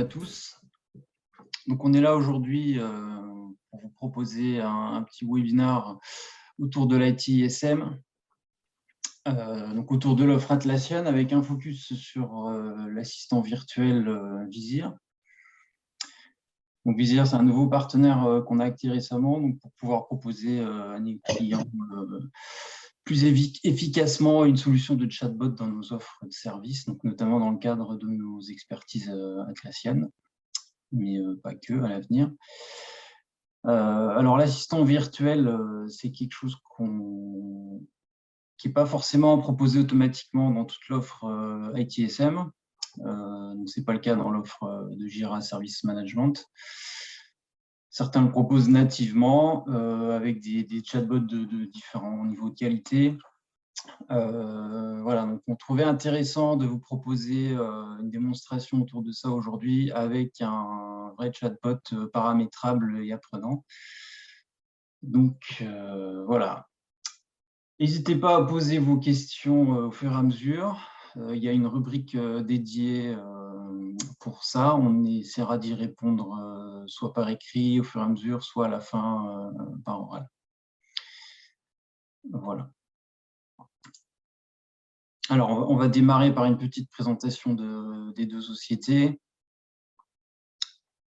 tous. Donc, on est là aujourd'hui pour vous proposer un petit webinaire autour de l'IT-ISM, donc autour de l'offre Atlassian, avec un focus sur l'assistant virtuel Vizir. Donc, Vizir, c'est un nouveau partenaire qu'on a acté récemment donc pour pouvoir proposer à nos clients plus efficacement une solution de chatbot dans nos offres de services, donc notamment dans le cadre de nos expertises Atlassian, mais pas que à l'avenir. Alors, l'assistant virtuel, c'est quelque chose qui n'est pas forcément proposé automatiquement dans toute l'offre ITSM. Donc, ce n'est pas le cas dans l'offre de Jira Service Management. Certains le proposent nativement avec des chatbots de différents niveaux de qualité. Voilà, donc on trouvait intéressant de vous proposer une démonstration autour de ça aujourd'hui avec un vrai chatbot paramétrable et apprenant. Donc voilà. N'hésitez pas à poser vos questions au fur et à mesure. Il y a une rubrique dédiée pour ça. On essaiera d'y répondre soit par écrit au fur et à mesure, soit à la fin par oral. Voilà. Alors, on va démarrer par une petite présentation des deux sociétés.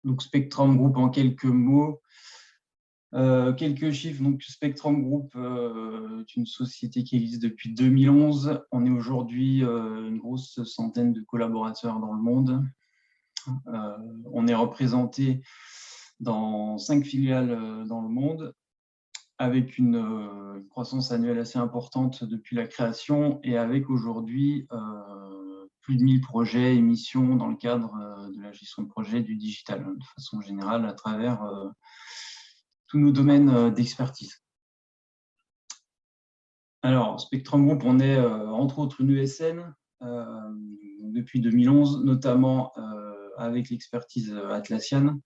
Donc, Spectrum Group en quelques mots. Quelques chiffres. Donc, Spectrum Group est une société qui existe depuis 2011. On est aujourd'hui une grosse centaine de collaborateurs dans le monde. On est représenté dans 5 filiales dans le monde, avec une croissance annuelle assez importante depuis la création et avec aujourd'hui plus de 1000 projets et missions dans le cadre de la gestion de projet du digital, de façon générale, à travers tous nos domaines d'expertise. Alors, Spectrum Group, on est entre autres une ESN depuis 2011, notamment avec l'expertise Atlassian,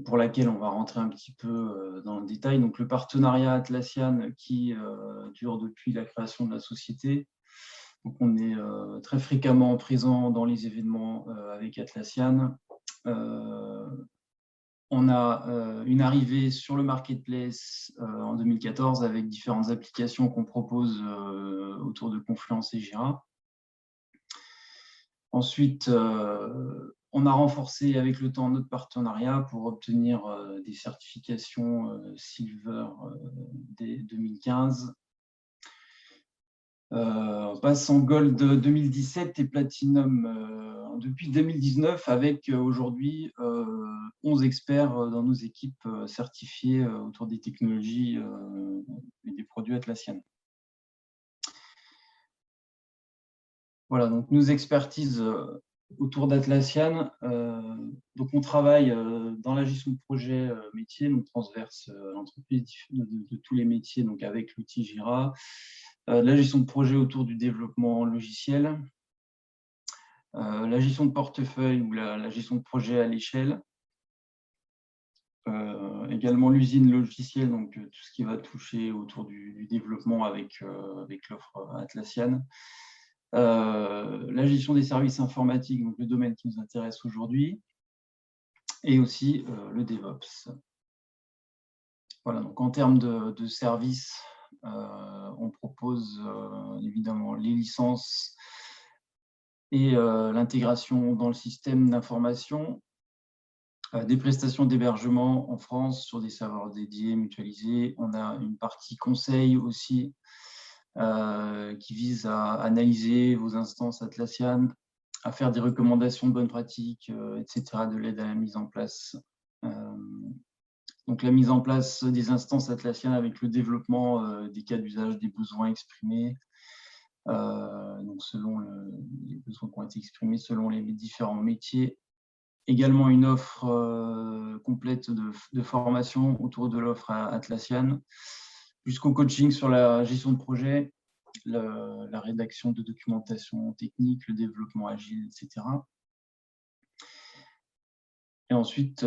pour laquelle on va rentrer un petit peu dans le détail. Donc, le partenariat Atlassian qui dure depuis la création de la société. Donc, on est très fréquemment présent dans les événements avec Atlassian. On a une arrivée sur le marketplace en 2014 avec différentes applications qu'on propose autour de Confluence et Jira. Ensuite, on a renforcé avec le temps notre partenariat pour obtenir des certifications Silver dès 2015. On passe en Gold 2017 et Platinum depuis 2019 avec aujourd'hui 11 experts dans nos équipes certifiées autour des technologies et des produits Atlassian. Voilà, donc nos expertises autour d'Atlassian. Donc on travaille dans la gestion de projet métier, donc transverse l'entreprise de tous les métiers, donc avec l'outil Jira. La gestion de projet autour du développement logiciel, la gestion de portefeuille ou la gestion de projet à l'échelle, également l'usine logicielle, donc tout ce qui va toucher autour du développement avec l'offre Atlassian, la gestion des services informatiques, donc le domaine qui nous intéresse aujourd'hui, et aussi le DevOps. Voilà, donc en termes de services, on propose évidemment les licences et l'intégration dans le système d'information, des prestations d'hébergement en France sur des serveurs dédiés, mutualisés. On a une partie conseil aussi qui vise à analyser vos instances Atlassian, à faire des recommandations de bonnes pratiques, etc., de l'aide à la mise en place. Donc, la mise en place des instances Atlassian avec le développement des cas d'usage, des besoins exprimés, donc selon les besoins qui ont été exprimés selon les différents métiers. Également une offre complète de formation autour de l'offre Atlassian, jusqu'au coaching sur la gestion de projet, la rédaction de documentation technique, le développement agile, etc. Et ensuite,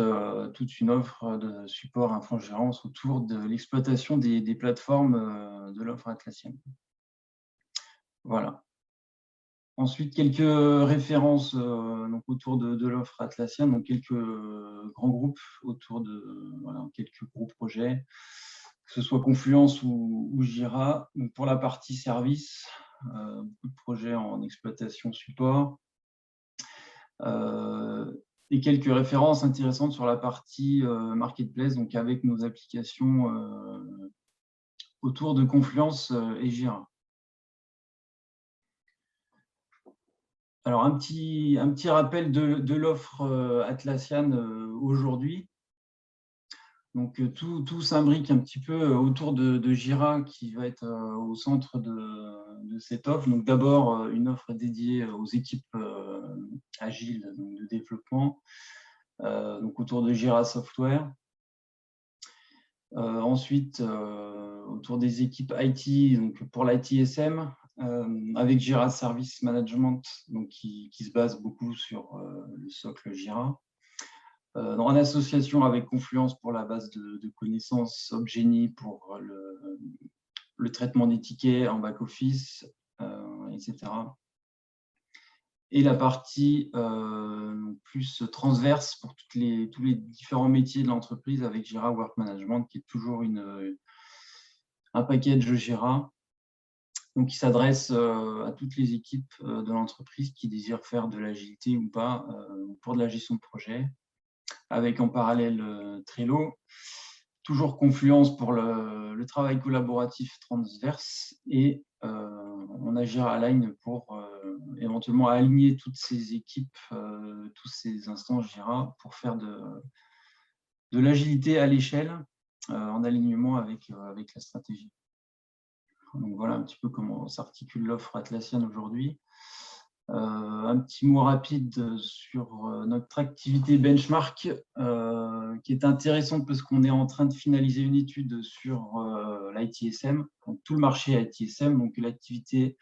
toute une offre de support infogérance autour de l'exploitation des plateformes de l'offre Atlassian. Voilà. Ensuite, quelques références donc autour de l'offre Atlassian, donc quelques grands groupes autour de quelques gros projets, que ce soit Confluence ou Jira. Donc pour la partie service, beaucoup de projets en exploitation support. Et quelques références intéressantes sur la partie marketplace, donc avec nos applications autour de Confluence et Jira. Alors, un petit rappel de l'offre Atlassian aujourd'hui. Donc, tout s'imbrique un petit peu autour de Jira qui va être au centre de cette offre. Donc, d'abord, une offre dédiée aux équipes agiles donc de développement, donc autour de Jira Software. Ensuite, autour des équipes IT, donc pour l'ITSM, avec Jira Service Management, donc qui se base beaucoup sur le socle Jira. En association avec Confluence pour la base de connaissances, Opgenie pour le traitement des tickets en back-office, etc. Et la partie plus transverse pour tous les différents métiers de l'entreprise avec Jira Work Management, qui est toujours un package Jira, donc qui s'adresse à toutes les équipes de l'entreprise qui désirent faire de l'agilité ou pas pour de la gestion de projet, avec en parallèle Trello, toujours Confluence pour le travail collaboratif transverse, et on a Jira Align pour éventuellement aligner toutes ces équipes, tous ces instances Jira pour faire de l'agilité à l'échelle en alignement avec la stratégie. Donc voilà un petit peu comment s'articule l'offre Atlassian aujourd'hui. Un petit mot rapide sur notre activité benchmark qui est intéressante parce qu'on est en train de finaliser une étude sur l'ITSM, donc tout le marché ITSM. Donc l'activité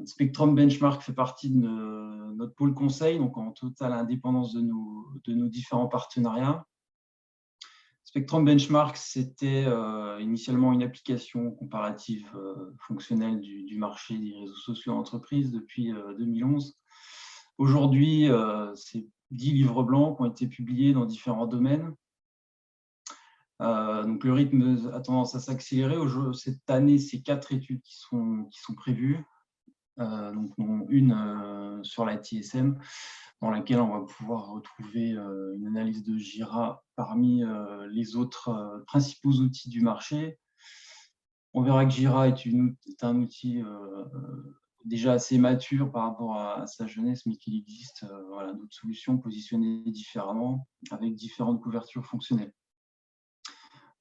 Spectrum Benchmark fait partie de notre pôle conseil, donc en totale indépendance de nos différents partenariats. Spectrum Benchmark, c'était initialement une application comparative fonctionnelle du marché des réseaux sociaux d'entreprise depuis 2011. Aujourd'hui, c'est 10 livres blancs qui ont été publiés dans différents domaines. Donc le rythme a tendance à s'accélérer. Cette année, c'est 4 études qui sont prévues. Donc une sur la TSM, dans laquelle on va pouvoir retrouver une analyse de Jira parmi les autres principaux outils du marché. On verra que Jira est un outil déjà assez mature par rapport à sa jeunesse, mais qu'il existe d'autres solutions positionnées différemment, avec différentes couvertures fonctionnelles.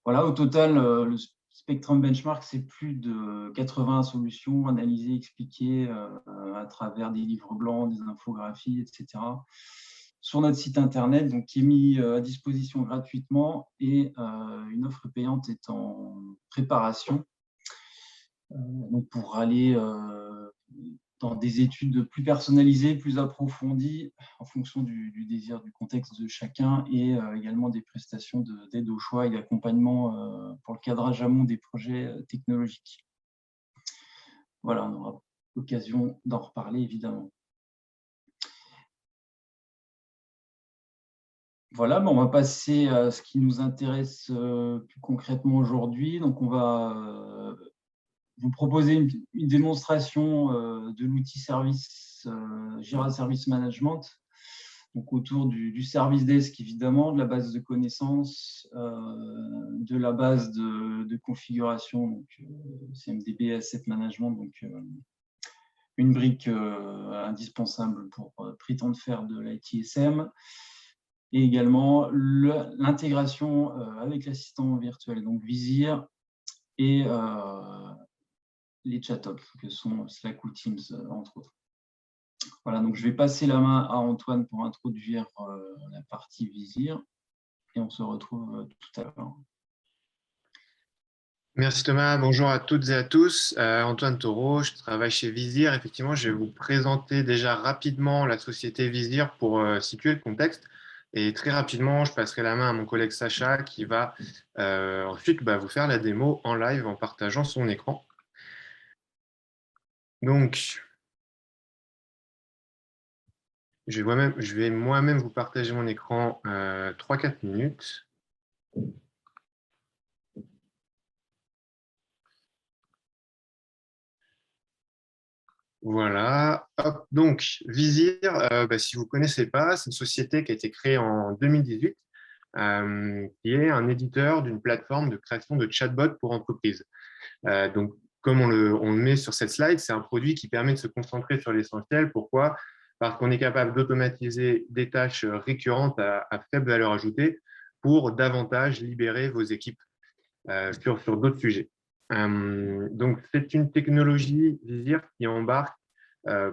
Voilà, au total, le Spectrum Benchmark, c'est plus de 80 solutions analysées, expliquées à travers des livres blancs, des infographies, etc. sur notre site internet, donc qui est mis à disposition gratuitement, et une offre payante est en préparation. Donc pour aller dans des études plus personnalisées, plus approfondies, en fonction du désir, du contexte de chacun, et également des prestations d'aide au choix et d'accompagnement pour le cadrage amont des projets technologiques. Voilà, on aura l'occasion d'en reparler, évidemment. Voilà, on va passer à ce qui nous intéresse plus concrètement aujourd'hui. Donc, on va vous proposer une démonstration de l'outil service Jira Service Management, donc autour du service desk évidemment, de la base de connaissances, de la base de configuration, donc CMDB Asset Management, donc une brique indispensable pour prétendre faire de l'ITSM, et également l'intégration avec l'assistant virtuel, donc Visir, et les chat-ops que sont Slack ou Teams, entre autres. Voilà, donc je vais passer la main à Antoine pour introduire la partie Visir, et on se retrouve tout à l'heure. Merci Thomas, bonjour à toutes et à tous. Antoine Taureau, je travaille chez Visir. Effectivement, je vais vous présenter déjà rapidement la société Visir pour situer le contexte. Et très rapidement, je passerai la main à mon collègue Sacha qui va ensuite vous faire la démo en live en partageant son écran. Donc, Je vais moi-même vous partager mon écran 3-4 minutes. Voilà. Hop. Donc, Vizir, si vous ne connaissez pas, c'est une société qui a été créée en 2018, qui est un éditeur d'une plateforme de création de chatbots pour entreprises. Donc, comme on le met sur cette slide, c'est un produit qui permet de se concentrer sur l'essentiel. Pourquoi? Parce qu'on est capable d'automatiser des tâches récurrentes à faible valeur ajoutée pour davantage libérer vos équipes sur d'autres sujets. Donc, c'est une technologie Vizir qui embarque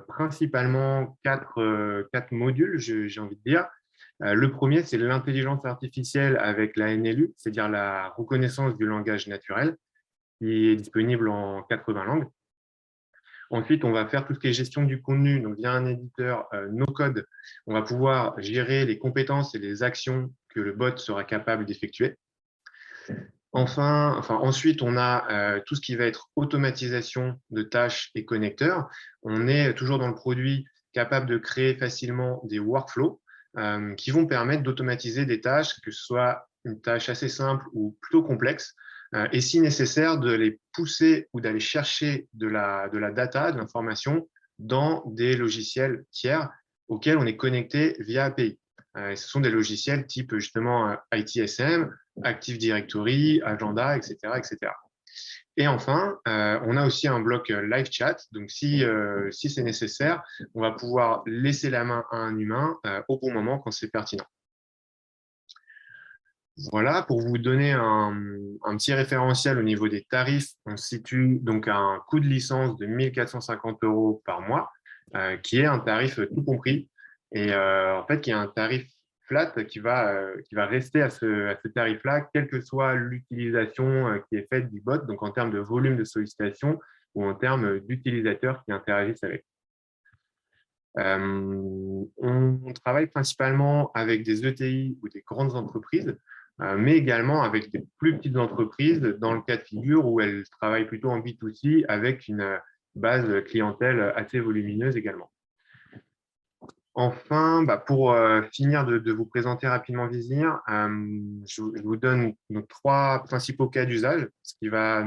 principalement quatre modules, j'ai envie de dire. Le premier, c'est l'intelligence artificielle avec la NLU, c'est-à-dire la reconnaissance du langage naturel, qui est disponible en 80 langues. Ensuite, on va faire tout ce qui est gestion du contenu. Donc, via un éditeur no-code, on va pouvoir gérer les compétences et les actions que le bot sera capable d'effectuer. Ensuite, on a tout ce qui va être automatisation de tâches et connecteurs. On est toujours dans le produit capable de créer facilement des workflows qui vont permettre d'automatiser des tâches, que ce soit une tâche assez simple ou plutôt complexe, et si nécessaire, de les pousser ou d'aller chercher de la data, de l'information, dans des logiciels tiers auxquels on est connecté via API. Ce sont des logiciels type justement ITSM, Active Directory, Agenda, etc., etc. Et enfin, on a aussi un bloc live chat. Donc, si c'est nécessaire, on va pouvoir laisser la main à un humain au bon moment quand c'est pertinent. Voilà, pour vous donner un petit référentiel au niveau des tarifs, on se situe donc à un coût de licence de 1 450 € par mois, qui est un tarif tout compris, et en fait, qui est un tarif flat qui va rester à ce tarif-là, quelle que soit l'utilisation qui est faite du bot, donc en termes de volume de sollicitation ou en termes d'utilisateurs qui interagissent avec. On travaille principalement avec des ETI ou des grandes entreprises, mais également avec des plus petites entreprises dans le cas de figure où elles travaillent plutôt en B2C avec une base clientèle assez volumineuse également. Enfin, pour finir de vous présenter rapidement Vizir, je vous donne nos 3 principaux cas d'usage, ce qui va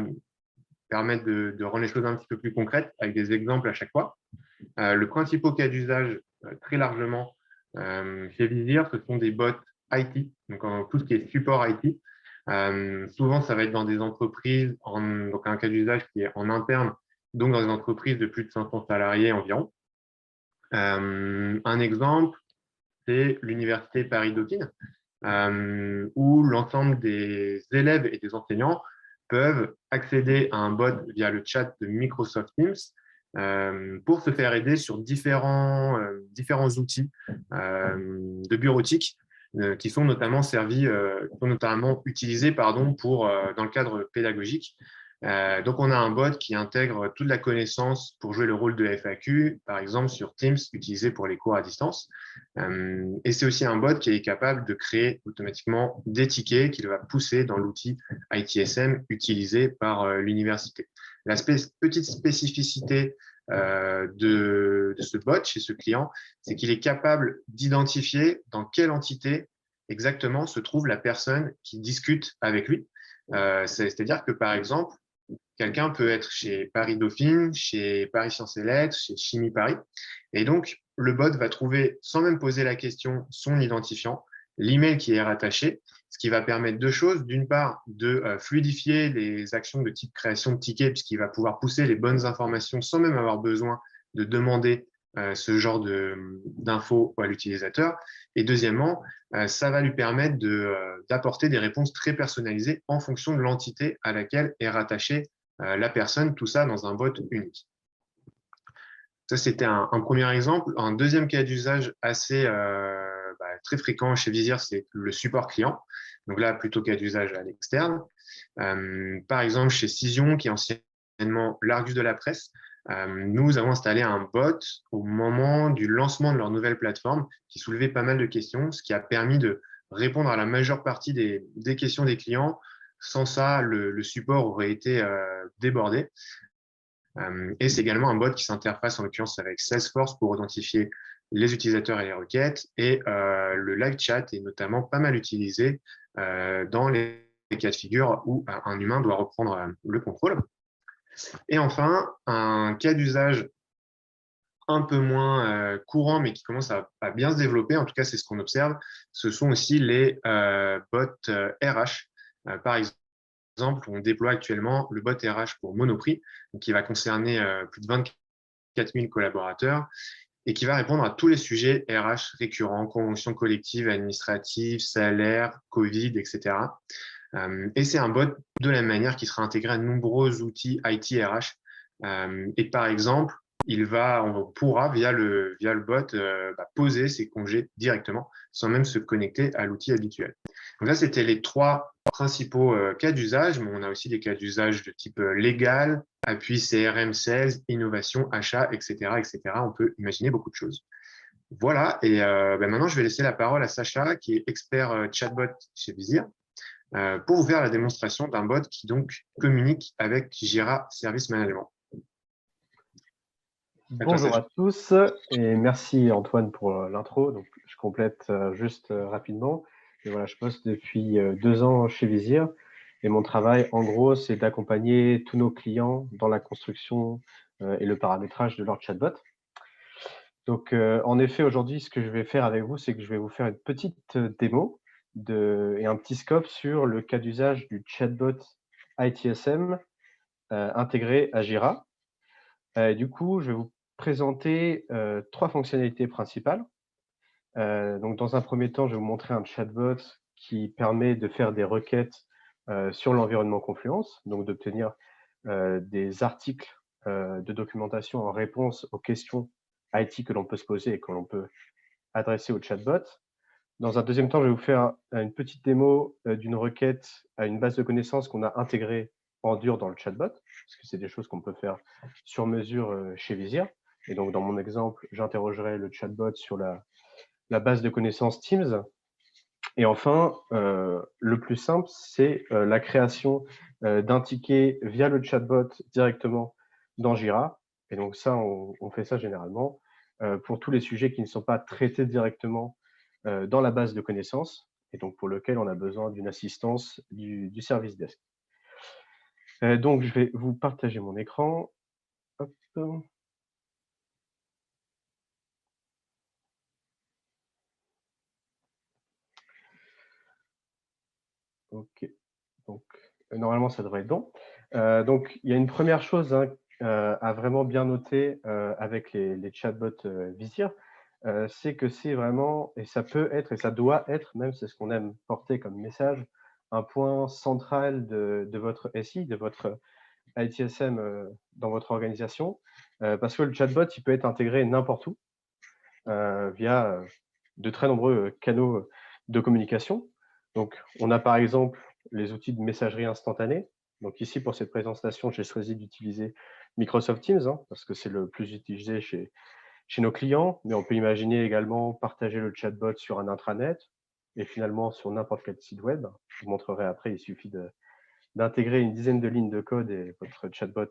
permettre de rendre les choses un petit peu plus concrètes avec des exemples à chaque fois. Le principal cas d'usage, très largement, chez Vizir, ce sont des bots IT, donc tout ce qui est support IT. Souvent, ça va être dans des entreprises, donc un cas d'usage qui est en interne, donc dans des entreprises de plus de 500 salariés environ. Un exemple, c'est l'université Paris-Dauphine, où l'ensemble des élèves et des enseignants peuvent accéder à un bot via le chat de Microsoft Teams pour se faire aider sur différents outils de bureautique qui sont notamment utilisés dans le cadre pédagogique. Donc, on a un bot qui intègre toute la connaissance pour jouer le rôle de FAQ, par exemple sur Teams, utilisé pour les cours à distance. Et c'est aussi un bot qui est capable de créer automatiquement des tickets qu'il va pousser dans l'outil ITSM utilisé par l'université. La petite spécificité de ce bot chez ce client, c'est qu'il est capable d'identifier dans quelle entité exactement se trouve la personne qui discute avec lui. C'est-à-dire que, par exemple, quelqu'un peut être chez Paris Dauphine, chez Paris Sciences et Lettres, chez Chimie Paris. Et donc, le bot va trouver, sans même poser la question, son identifiant, l'email qui est rattaché, ce qui va permettre 2 choses. D'une part, de fluidifier les actions de type création de tickets, puisqu'il va pouvoir pousser les bonnes informations sans même avoir besoin de demander ce genre d'infos à l'utilisateur. Et deuxièmement, ça va lui permettre d'apporter des réponses très personnalisées en fonction de l'entité à laquelle est rattachée la personne, tout ça dans un bot unique. Ça, c'était un premier exemple. Un deuxième cas d'usage assez très fréquent chez Vizir, c'est le support client. Donc là, plutôt cas d'usage à l'externe. Par exemple, chez Cision, qui est anciennement l'Argus de la presse, nous avons installé un bot au moment du lancement de leur nouvelle plateforme qui soulevait pas mal de questions, ce qui a permis de répondre à la majeure partie des questions des clients. Sans ça, le support aurait été débordé. Et c'est également un bot qui s'interface en l'occurrence avec Salesforce pour identifier les utilisateurs et les requêtes. Et le live chat est notamment pas mal utilisé dans les cas de figure où un humain doit reprendre le contrôle. Et enfin, un cas d'usage un peu moins courant, mais qui commence à bien se développer, en tout cas c'est ce qu'on observe, ce sont aussi les bots RH. Par exemple, on déploie actuellement le bot RH pour Monoprix, qui va concerner plus de 24 000 collaborateurs et qui va répondre à tous les sujets RH récurrents, conventions collectives, administratives, salaires, Covid, etc. Et c'est un bot de la même manière qui sera intégré à de nombreux outils IT RH. Et par exemple, on pourra, via le bot, poser ses congés directement sans même se connecter à l'outil habituel. Donc là, c'était les trois principaux cas d'usage, mais on a aussi des cas d'usage de type légal, appui CRM, sales, innovation, achat, etc., etc. On peut imaginer beaucoup de choses. Voilà, et maintenant, je vais laisser la parole à Sacha, qui est expert chatbot chez Vizir, pour vous faire la démonstration d'un bot qui donc communique avec Jira Service Management. Bonjour à tous et merci Antoine pour l'intro. Donc, je complète juste rapidement. Et voilà, je bosse depuis 2 ans chez Vizir et mon travail, en gros, c'est d'accompagner tous nos clients dans la construction et le paramétrage de leur chatbot. Donc, en effet, aujourd'hui, ce que je vais faire avec vous, c'est que je vais vous faire une petite démo et un petit scope sur le cas d'usage du chatbot ITSM intégré à Jira. Du coup, je vais vous présenter 3 fonctionnalités principales. Donc, dans un premier temps, je vais vous montrer un chatbot qui permet de faire des requêtes sur l'environnement Confluence, donc d'obtenir des articles de documentation en réponse aux questions IT que l'on peut se poser et que l'on peut adresser au chatbot. Dans un deuxième temps, je vais vous faire une petite démo d'une requête à une base de connaissances qu'on a intégrée en dur dans le chatbot, parce que c'est des choses qu'on peut faire sur mesure chez Vizir. Et donc, dans mon exemple, j'interrogerai le chatbot sur la base de connaissances Teams. Et enfin, le plus simple, c'est la création d'un ticket via le chatbot directement dans Jira. Et donc ça, on fait ça généralement pour tous les sujets qui ne sont pas traités directement dans la base de connaissances, et donc pour lequel on a besoin d'une assistance du service desk. Donc, je vais vous partager mon écran. Hop. OK. Donc, normalement, ça devrait être bon. Donc, il y a une première chose à vraiment bien noter avec les chatbots Vizir, c'est que c'est vraiment, et ça peut être, et ça doit être, même c'est ce qu'on aime porter comme message, un point central de votre SI, de votre ITSM dans votre organisation, parce que le chatbot, il peut être intégré n'importe où via de très nombreux canaux de communication. Donc, on a par exemple les outils de messagerie instantanée. Donc ici, pour cette présentation, j'ai choisi d'utiliser Microsoft Teams, parce que c'est le plus utilisé chez nos clients, mais on peut imaginer également partager le chatbot sur un intranet et finalement sur n'importe quel site web. Je vous montrerai après, il suffit d'intégrer une dizaine de lignes de code et votre chatbot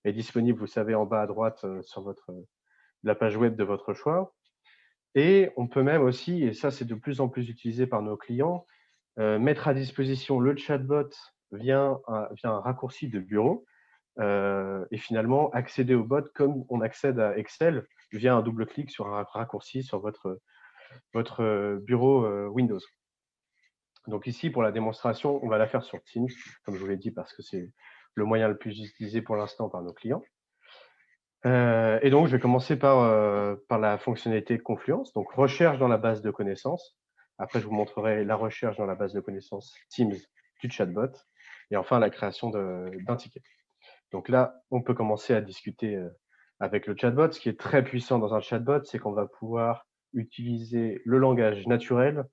est disponible, vous savez, en bas à droite sur la page web de votre choix. Et on peut même aussi, et ça c'est de plus en plus utilisé par nos clients, mettre à disposition le chatbot via un raccourci de bureau et finalement accéder au bot comme on accède à Excel via un double clic sur un raccourci sur votre bureau Windows. Donc ici, pour la démonstration, on va la faire sur Teams, comme je vous l'ai dit, parce que c'est le moyen le plus utilisé pour l'instant par nos clients. Et donc, je vais commencer par la fonctionnalité Confluence, donc recherche dans la base de connaissances. Après, je vous montrerai la recherche dans la base de connaissances Teams du chatbot. Et enfin, la création d'un ticket. Donc là, on peut commencer à discuter avec le chatbot. Ce qui est très puissant dans un chatbot, c'est qu'on va pouvoir utiliser le langage naturel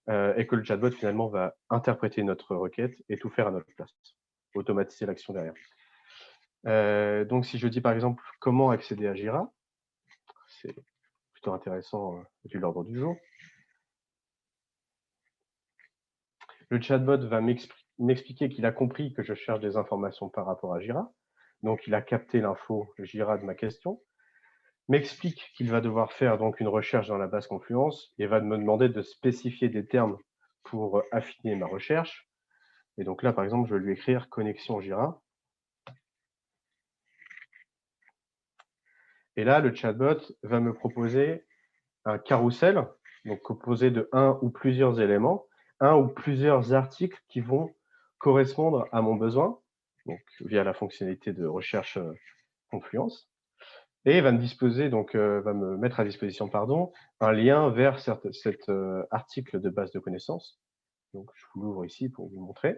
et que le chatbot, finalement, va interpréter notre requête et tout faire à notre place, automatiser l'action derrière. Donc, si je dis par exemple comment accéder à Jira, c'est plutôt intéressant vu l'ordre du jour. Le chatbot va m'expliquer qu'il a compris que je cherche des informations par rapport à Jira. Donc, il a capté l'info Jira de ma question. m'explique qu'il va devoir faire donc une recherche dans la base Confluence et va me demander de spécifier des termes pour affiner ma recherche. Et donc là, par exemple, je vais lui écrire connexion Jira. Et là, le chatbot va me proposer un carrousel, donc composé de un ou plusieurs éléments, un ou plusieurs articles qui vont correspondre à mon besoin, donc via la fonctionnalité de recherche Confluence. Et va me mettre à disposition, un lien vers cet article de base de connaissances. Donc, je vous l'ouvre ici pour vous montrer.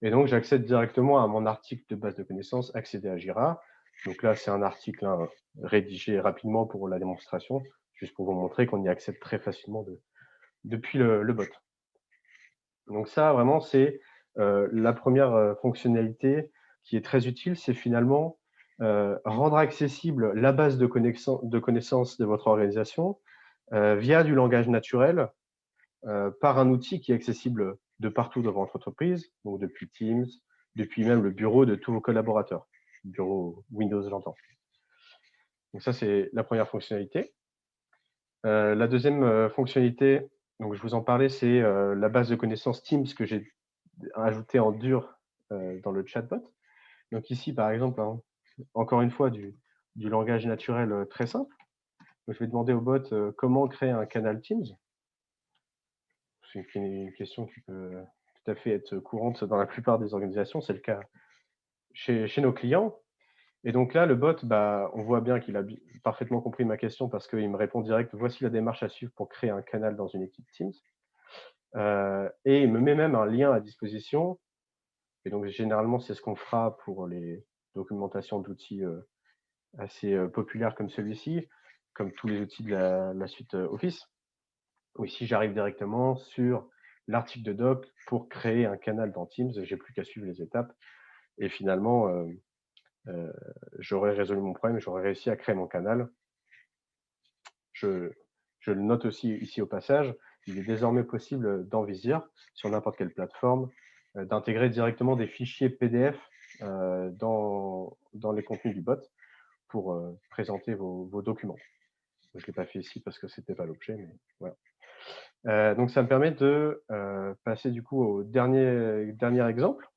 Et donc, j'accède directement à mon article de base de connaissances, accéder à Jira. Donc là, c'est un article rédigé rapidement pour la démonstration, juste pour vous montrer qu'on y accède très facilement depuis le bot. Donc ça, vraiment, c'est la première fonctionnalité qui est très utile, c'est finalement rendre accessible la base de connaissances de votre organisation via du langage naturel par un outil qui est accessible de partout dans votre entreprise, donc depuis Teams, depuis même le bureau de tous vos collaborateurs, bureau Windows, j'entends. Donc ça, c'est la première fonctionnalité. La deuxième fonctionnalité, donc je vous en parlais, c'est la base de connaissances Teams que j'ai ajoutée en dur dans le chatbot. Donc ici, par exemple, hein, encore une fois, du langage naturel très simple. Donc, je vais demander au bot comment créer un canal Teams. C'est une question qui peut tout à fait être courante dans la plupart des organisations. C'est le cas chez nos clients. Et donc là, le bot, on voit bien qu'il a parfaitement compris ma question parce qu'il me répond direct, voici la démarche à suivre pour créer un canal dans une équipe Teams. Et il me met même un lien à disposition. Et donc, généralement, c'est ce qu'on fera pour les documentations d'outils assez populaires comme celui-ci, comme tous les outils de la suite Office. Ou ici, j'arrive directement sur l'article de doc pour créer un canal dans Teams. J'ai plus qu'à suivre les étapes. Et finalement, j'aurais résolu mon problème, j'aurais réussi à créer mon canal. Je le note aussi ici au passage, il est désormais possible dans Visir, sur n'importe quelle plateforme, d'intégrer directement des fichiers PDF dans les contenus du bot pour présenter vos documents. Je ne l'ai pas fait ici parce que ce n'était pas l'objet, mais voilà. Donc, ça me permet de passer du coup au dernier exemple.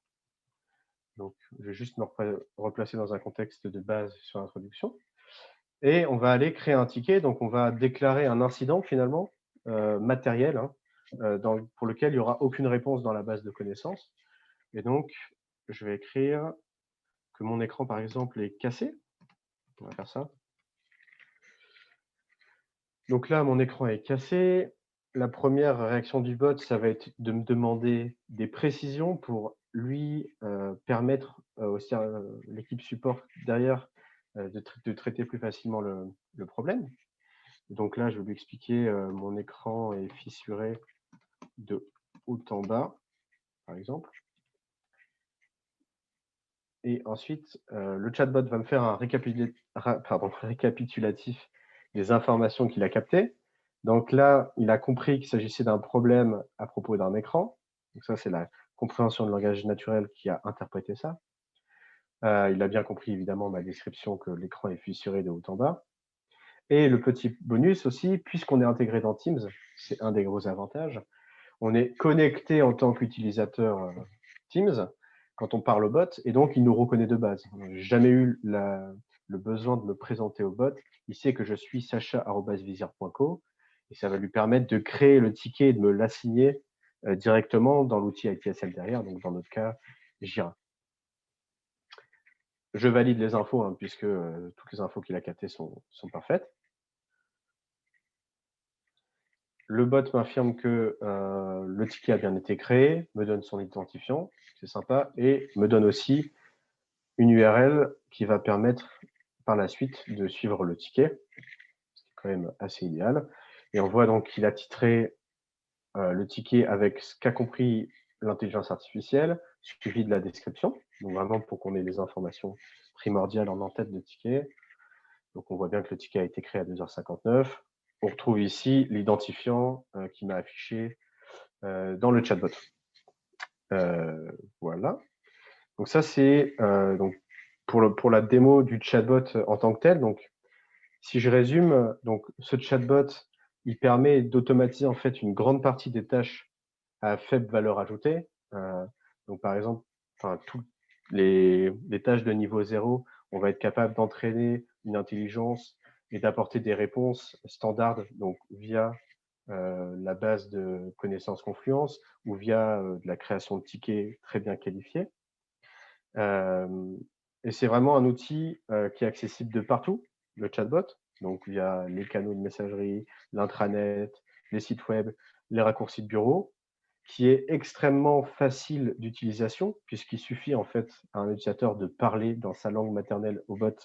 Donc, je vais juste me replacer dans un contexte de base sur l'introduction. Et on va aller créer un ticket. Donc, on va déclarer un incident finalement matériel pour lequel il n'y aura aucune réponse dans la base de connaissances. Et donc, je vais écrire que mon écran, par exemple, est cassé. On va faire ça. Donc là, mon écran est cassé. La première réaction du bot, ça va être de me demander des précisions pour lui permettre l'équipe support derrière de traiter plus facilement le problème. Donc là, je vais lui expliquer mon écran est fissuré de haut en bas, par exemple. Et ensuite, le chatbot va me faire un récapitulatif des informations qu'il a captées. Donc là, il a compris qu'il s'agissait d'un problème à propos d'un écran. Donc ça, c'est la compréhension de langage naturel qui a interprété ça. Il a bien compris, évidemment, ma description que l'écran est fissuré de haut en bas. Et le petit bonus aussi, puisqu'on est intégré dans Teams, c'est un des gros avantages, on est connecté en tant qu'utilisateur Teams quand on parle au bot, et donc il nous reconnaît de base. Je n'ai jamais eu le besoin de me présenter au bot. Il sait que je suis sacha@visir.co, et ça va lui permettre de créer le ticket et de me l'assigner directement dans l'outil ITSL derrière, donc dans notre cas, Jira. Je valide les infos, puisque toutes les infos qu'il a captées sont parfaites. Le bot m'affirme que le ticket a bien été créé, me donne son identifiant, c'est sympa, et me donne aussi une URL qui va permettre par la suite de suivre le ticket, c'est quand même assez idéal. Et on voit donc qu'il a titré le ticket avec ce qu'a compris l'intelligence artificielle, suivi de la description, donc vraiment pour qu'on ait les informations primordiales en tête de ticket. Donc on voit bien que le ticket a été créé à 2h59. On retrouve ici l'identifiant qui m'a affiché dans le chatbot. Voilà. Donc ça, c'est donc pour la démo du chatbot en tant que tel. Donc Si je résume, donc ce chatbot, il permet d'automatiser en fait une grande partie des tâches à faible valeur ajoutée. Donc par exemple, enfin, toutes les tâches de niveau 0, on va être capable d'entraîner une intelligence et d'apporter des réponses standards, donc via la base de connaissances Confluence ou via de la création de tickets très bien qualifiés. Et c'est vraiment un outil qui est accessible de partout, le chatbot, donc via les canaux de messagerie, l'intranet, les sites web, les raccourcis de bureau, qui est extrêmement facile d'utilisation, puisqu'il suffit en fait à un utilisateur de parler dans sa langue maternelle au bot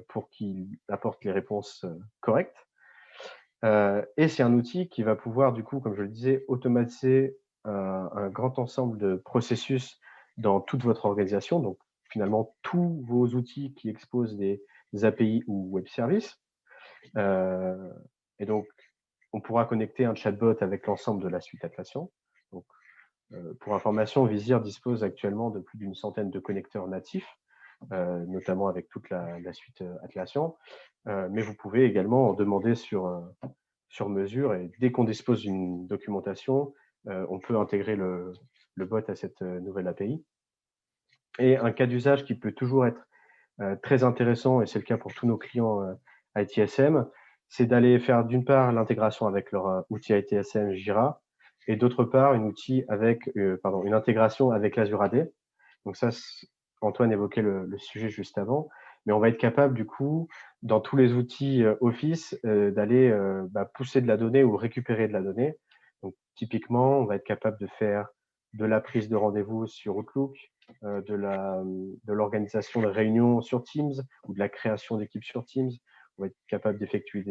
pour qu'il apporte les réponses correctes. Et c'est un outil qui va pouvoir, du coup, comme je le disais, automatiser un grand ensemble de processus dans toute votre organisation. Donc, finalement, tous vos outils qui exposent des API ou web services. Et donc, on pourra connecter un chatbot avec l'ensemble de la suite Atlassian. Donc, pour information, Visir dispose actuellement de plus d'une centaine de connecteurs natifs, notamment avec toute la suite Atlassian. Mais vous pouvez également en demander sur mesure, et dès qu'on dispose d'une documentation, on peut intégrer le bot à cette nouvelle API. Et un cas d'usage qui peut toujours être très intéressant, et c'est le cas pour tous nos clients ITSM, c'est d'aller faire d'une part l'intégration avec leur outil ITSM Jira, et d'autre part une intégration avec l'Azure AD. Donc ça, Antoine évoquait le sujet juste avant, mais on va être capable du coup, dans tous les outils Office, d'aller pousser de la donnée ou récupérer de la donnée. Donc typiquement, on va être capable de faire de la prise de rendez-vous sur Outlook, de l'organisation de réunions sur Teams ou de la création d'équipes sur Teams. On va être capable d'effectuer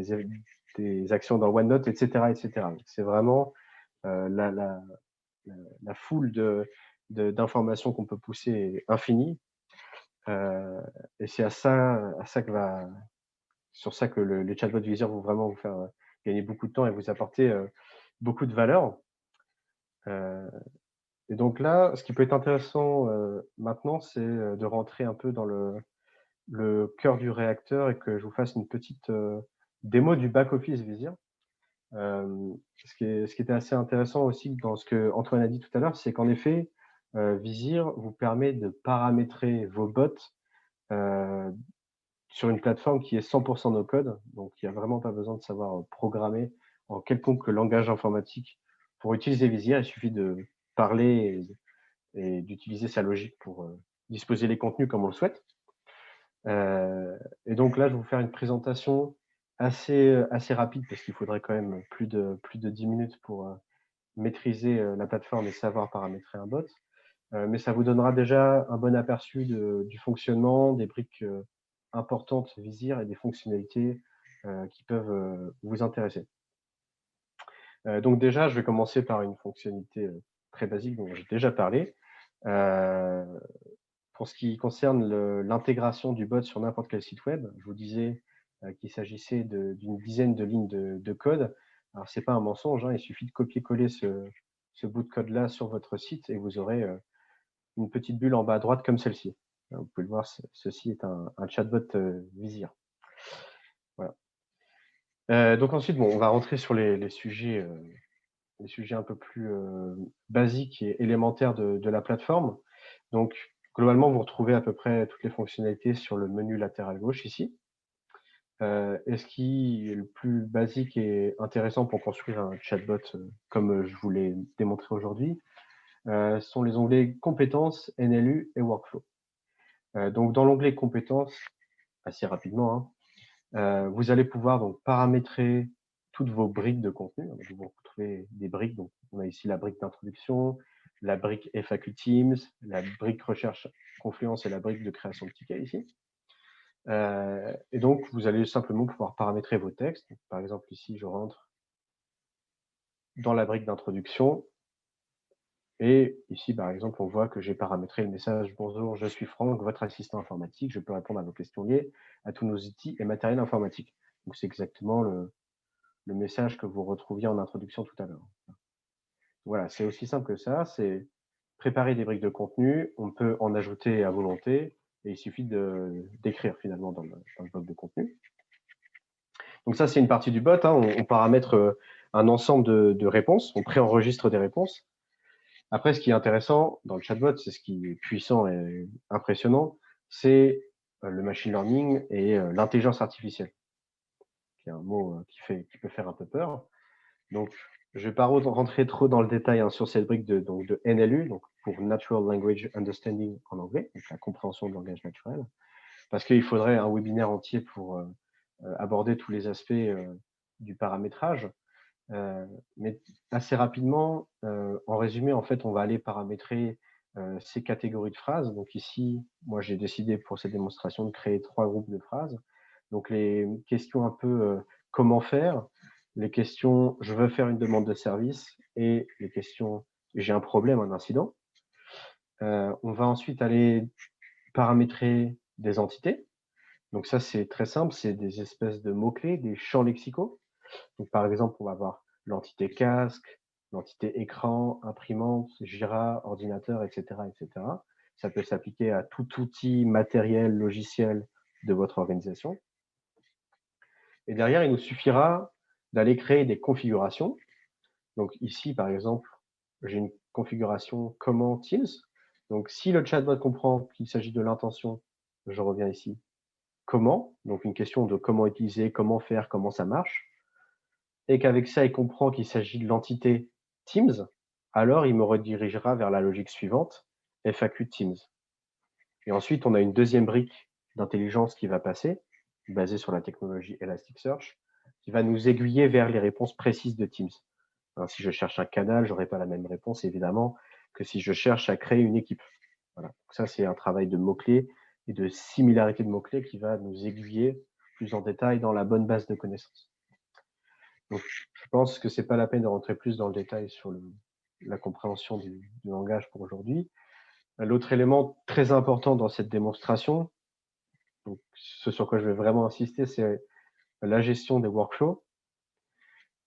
des actions dans OneNote, etc., etc. C'est vraiment la foule d'informations qu'on peut pousser est infinie. Et c'est sur ça que les chatbots Visir vont vraiment vous faire gagner beaucoup de temps et vous apporter beaucoup de valeur. Et donc là, ce qui peut être intéressant maintenant, c'est de rentrer un peu dans le cœur du réacteur et que je vous fasse une petite démo du back-office Visir. Ce qui était assez intéressant aussi dans ce que Antoine a dit tout à l'heure, c'est qu'en effet, Visir vous permet de paramétrer vos bots sur une plateforme qui est 100% no code. Donc, il n'y a vraiment pas besoin de savoir programmer en quelconque langage informatique pour utiliser Visir. Il suffit de parler et d'utiliser sa logique pour disposer les contenus comme on le souhaite. Et donc là, je vais vous faire une présentation assez rapide parce qu'il faudrait quand même plus de 10 minutes pour maîtriser la plateforme et savoir paramétrer un bot. Mais ça vous donnera déjà un bon aperçu du fonctionnement, des briques importantes Visir et des fonctionnalités qui peuvent vous intéresser. Donc déjà, je vais commencer par une fonctionnalité très basique dont j'ai déjà parlé. Pour ce qui concerne l'intégration du bot sur n'importe quel site web, je vous disais qu'il s'agissait d'une dizaine de lignes de code. Alors, ce n'est pas un mensonge, hein, il suffit de copier-coller ce bout de code-là sur votre site et vous aurez une petite bulle en bas à droite comme celle-ci. Vous pouvez le voir, ceci est un chatbot Visir. Voilà. Donc ensuite, on va rentrer sur les sujets un peu plus basiques et élémentaires de la plateforme. Donc, globalement, vous retrouvez à peu près toutes les fonctionnalités sur le menu latéral gauche ici. Et ce qui est le plus basique et intéressant pour construire un chatbot comme je vous l'ai démontré aujourd'hui, sont les onglets compétences, NLU et workflow. Donc, dans l'onglet compétences, assez rapidement, vous allez pouvoir donc paramétrer toutes vos briques de contenu. Vous retrouvez des briques. Donc, on a ici la brique d'introduction, la brique FAQ Teams, la brique recherche Confluence et la brique de création de tickets ici. Et donc, vous allez simplement pouvoir paramétrer vos textes. Donc, par exemple, ici, je rentre dans la brique d'introduction. Et ici, par exemple, on voit que j'ai paramétré le message « Bonjour, je suis Franck, votre assistant informatique. Je peux répondre à vos questions liées à tous nos outils et matériels informatiques. » Donc, c'est exactement le message que vous retrouviez en introduction tout à l'heure. Voilà, c'est aussi simple que ça. C'est préparer des briques de contenu. On peut en ajouter à volonté et il suffit d'écrire finalement dans le bloc de contenu. Donc ça, c'est une partie du bot. Hein. On paramètre un ensemble de réponses. On préenregistre des réponses. Après, ce qui est intéressant dans le chatbot, c'est ce qui est puissant et impressionnant, c'est le machine learning et l'intelligence artificielle, qui est un mot qui peut faire un peu peur. Donc, je ne vais pas rentrer trop dans le détail hein, sur cette brique de NLU, donc pour Natural Language Understanding en anglais, donc la compréhension du langage naturel, parce qu'il faudrait un webinaire entier pour aborder tous les aspects du paramétrage. Mais assez rapidement, en résumé, en fait, on va aller paramétrer ces catégories de phrases. Donc ici, moi, j'ai décidé pour cette démonstration de créer 3 groupes de phrases. Donc les questions un peu comment faire, les questions je veux faire une demande de service et les questions j'ai un problème, un incident. On va ensuite aller paramétrer des entités. Donc ça, c'est très simple, c'est des espèces de mots-clés, des champs lexicaux. Donc par exemple, on va avoir l'entité casque, l'entité écran, imprimante, Jira, ordinateur, etc., etc. Ça peut s'appliquer à tout outil matériel, logiciel de votre organisation. Et derrière, il nous suffira d'aller créer des configurations. Donc ici, par exemple, j'ai une configuration comment Teams. Donc si le chatbot comprend qu'il s'agit de l'intention, je reviens ici. Comment, donc une question de comment utiliser, comment faire, comment ça marche. Et qu'avec ça, il comprend qu'il s'agit de l'entité Teams, alors il me redirigera vers la logique suivante, FAQ Teams. Et ensuite, on a une deuxième brique d'intelligence qui va passer, basée sur la technologie Elasticsearch, qui va nous aiguiller vers les réponses précises de Teams. Alors, si je cherche un canal, je n'aurai pas la même réponse, évidemment, que si je cherche à créer une équipe. Voilà. Donc ça, c'est un travail de mots-clés et de similarité de mots-clés qui va nous aiguiller plus en détail dans la bonne base de connaissances. Donc, je pense que ce n'est pas la peine de rentrer plus dans le détail sur la compréhension du langage pour aujourd'hui. L'autre élément très important dans cette démonstration, donc ce sur quoi je vais vraiment insister, c'est la gestion des workflows.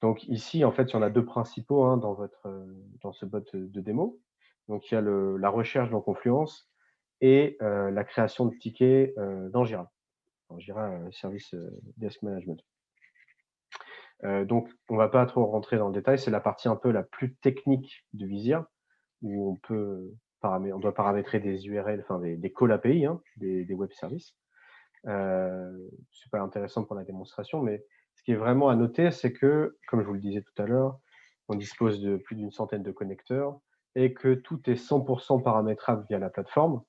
Donc ici, en fait, il y en a 2 principaux hein, dans ce bot de démo. Donc il y a la recherche dans Confluence et la création de tickets dans Jira. Dans Jira Service Desk Management. Donc on ne va pas trop rentrer dans le détail, c'est la partie un peu la plus technique de Visir, où on doit paramétrer des URL, enfin des calls API, hein, des web services. C'est pas intéressant pour la démonstration, mais ce qui est vraiment à noter, c'est que, comme je vous le disais tout à l'heure, on dispose de plus d'une centaine de connecteurs et que tout est 100% paramétrable via la plateforme.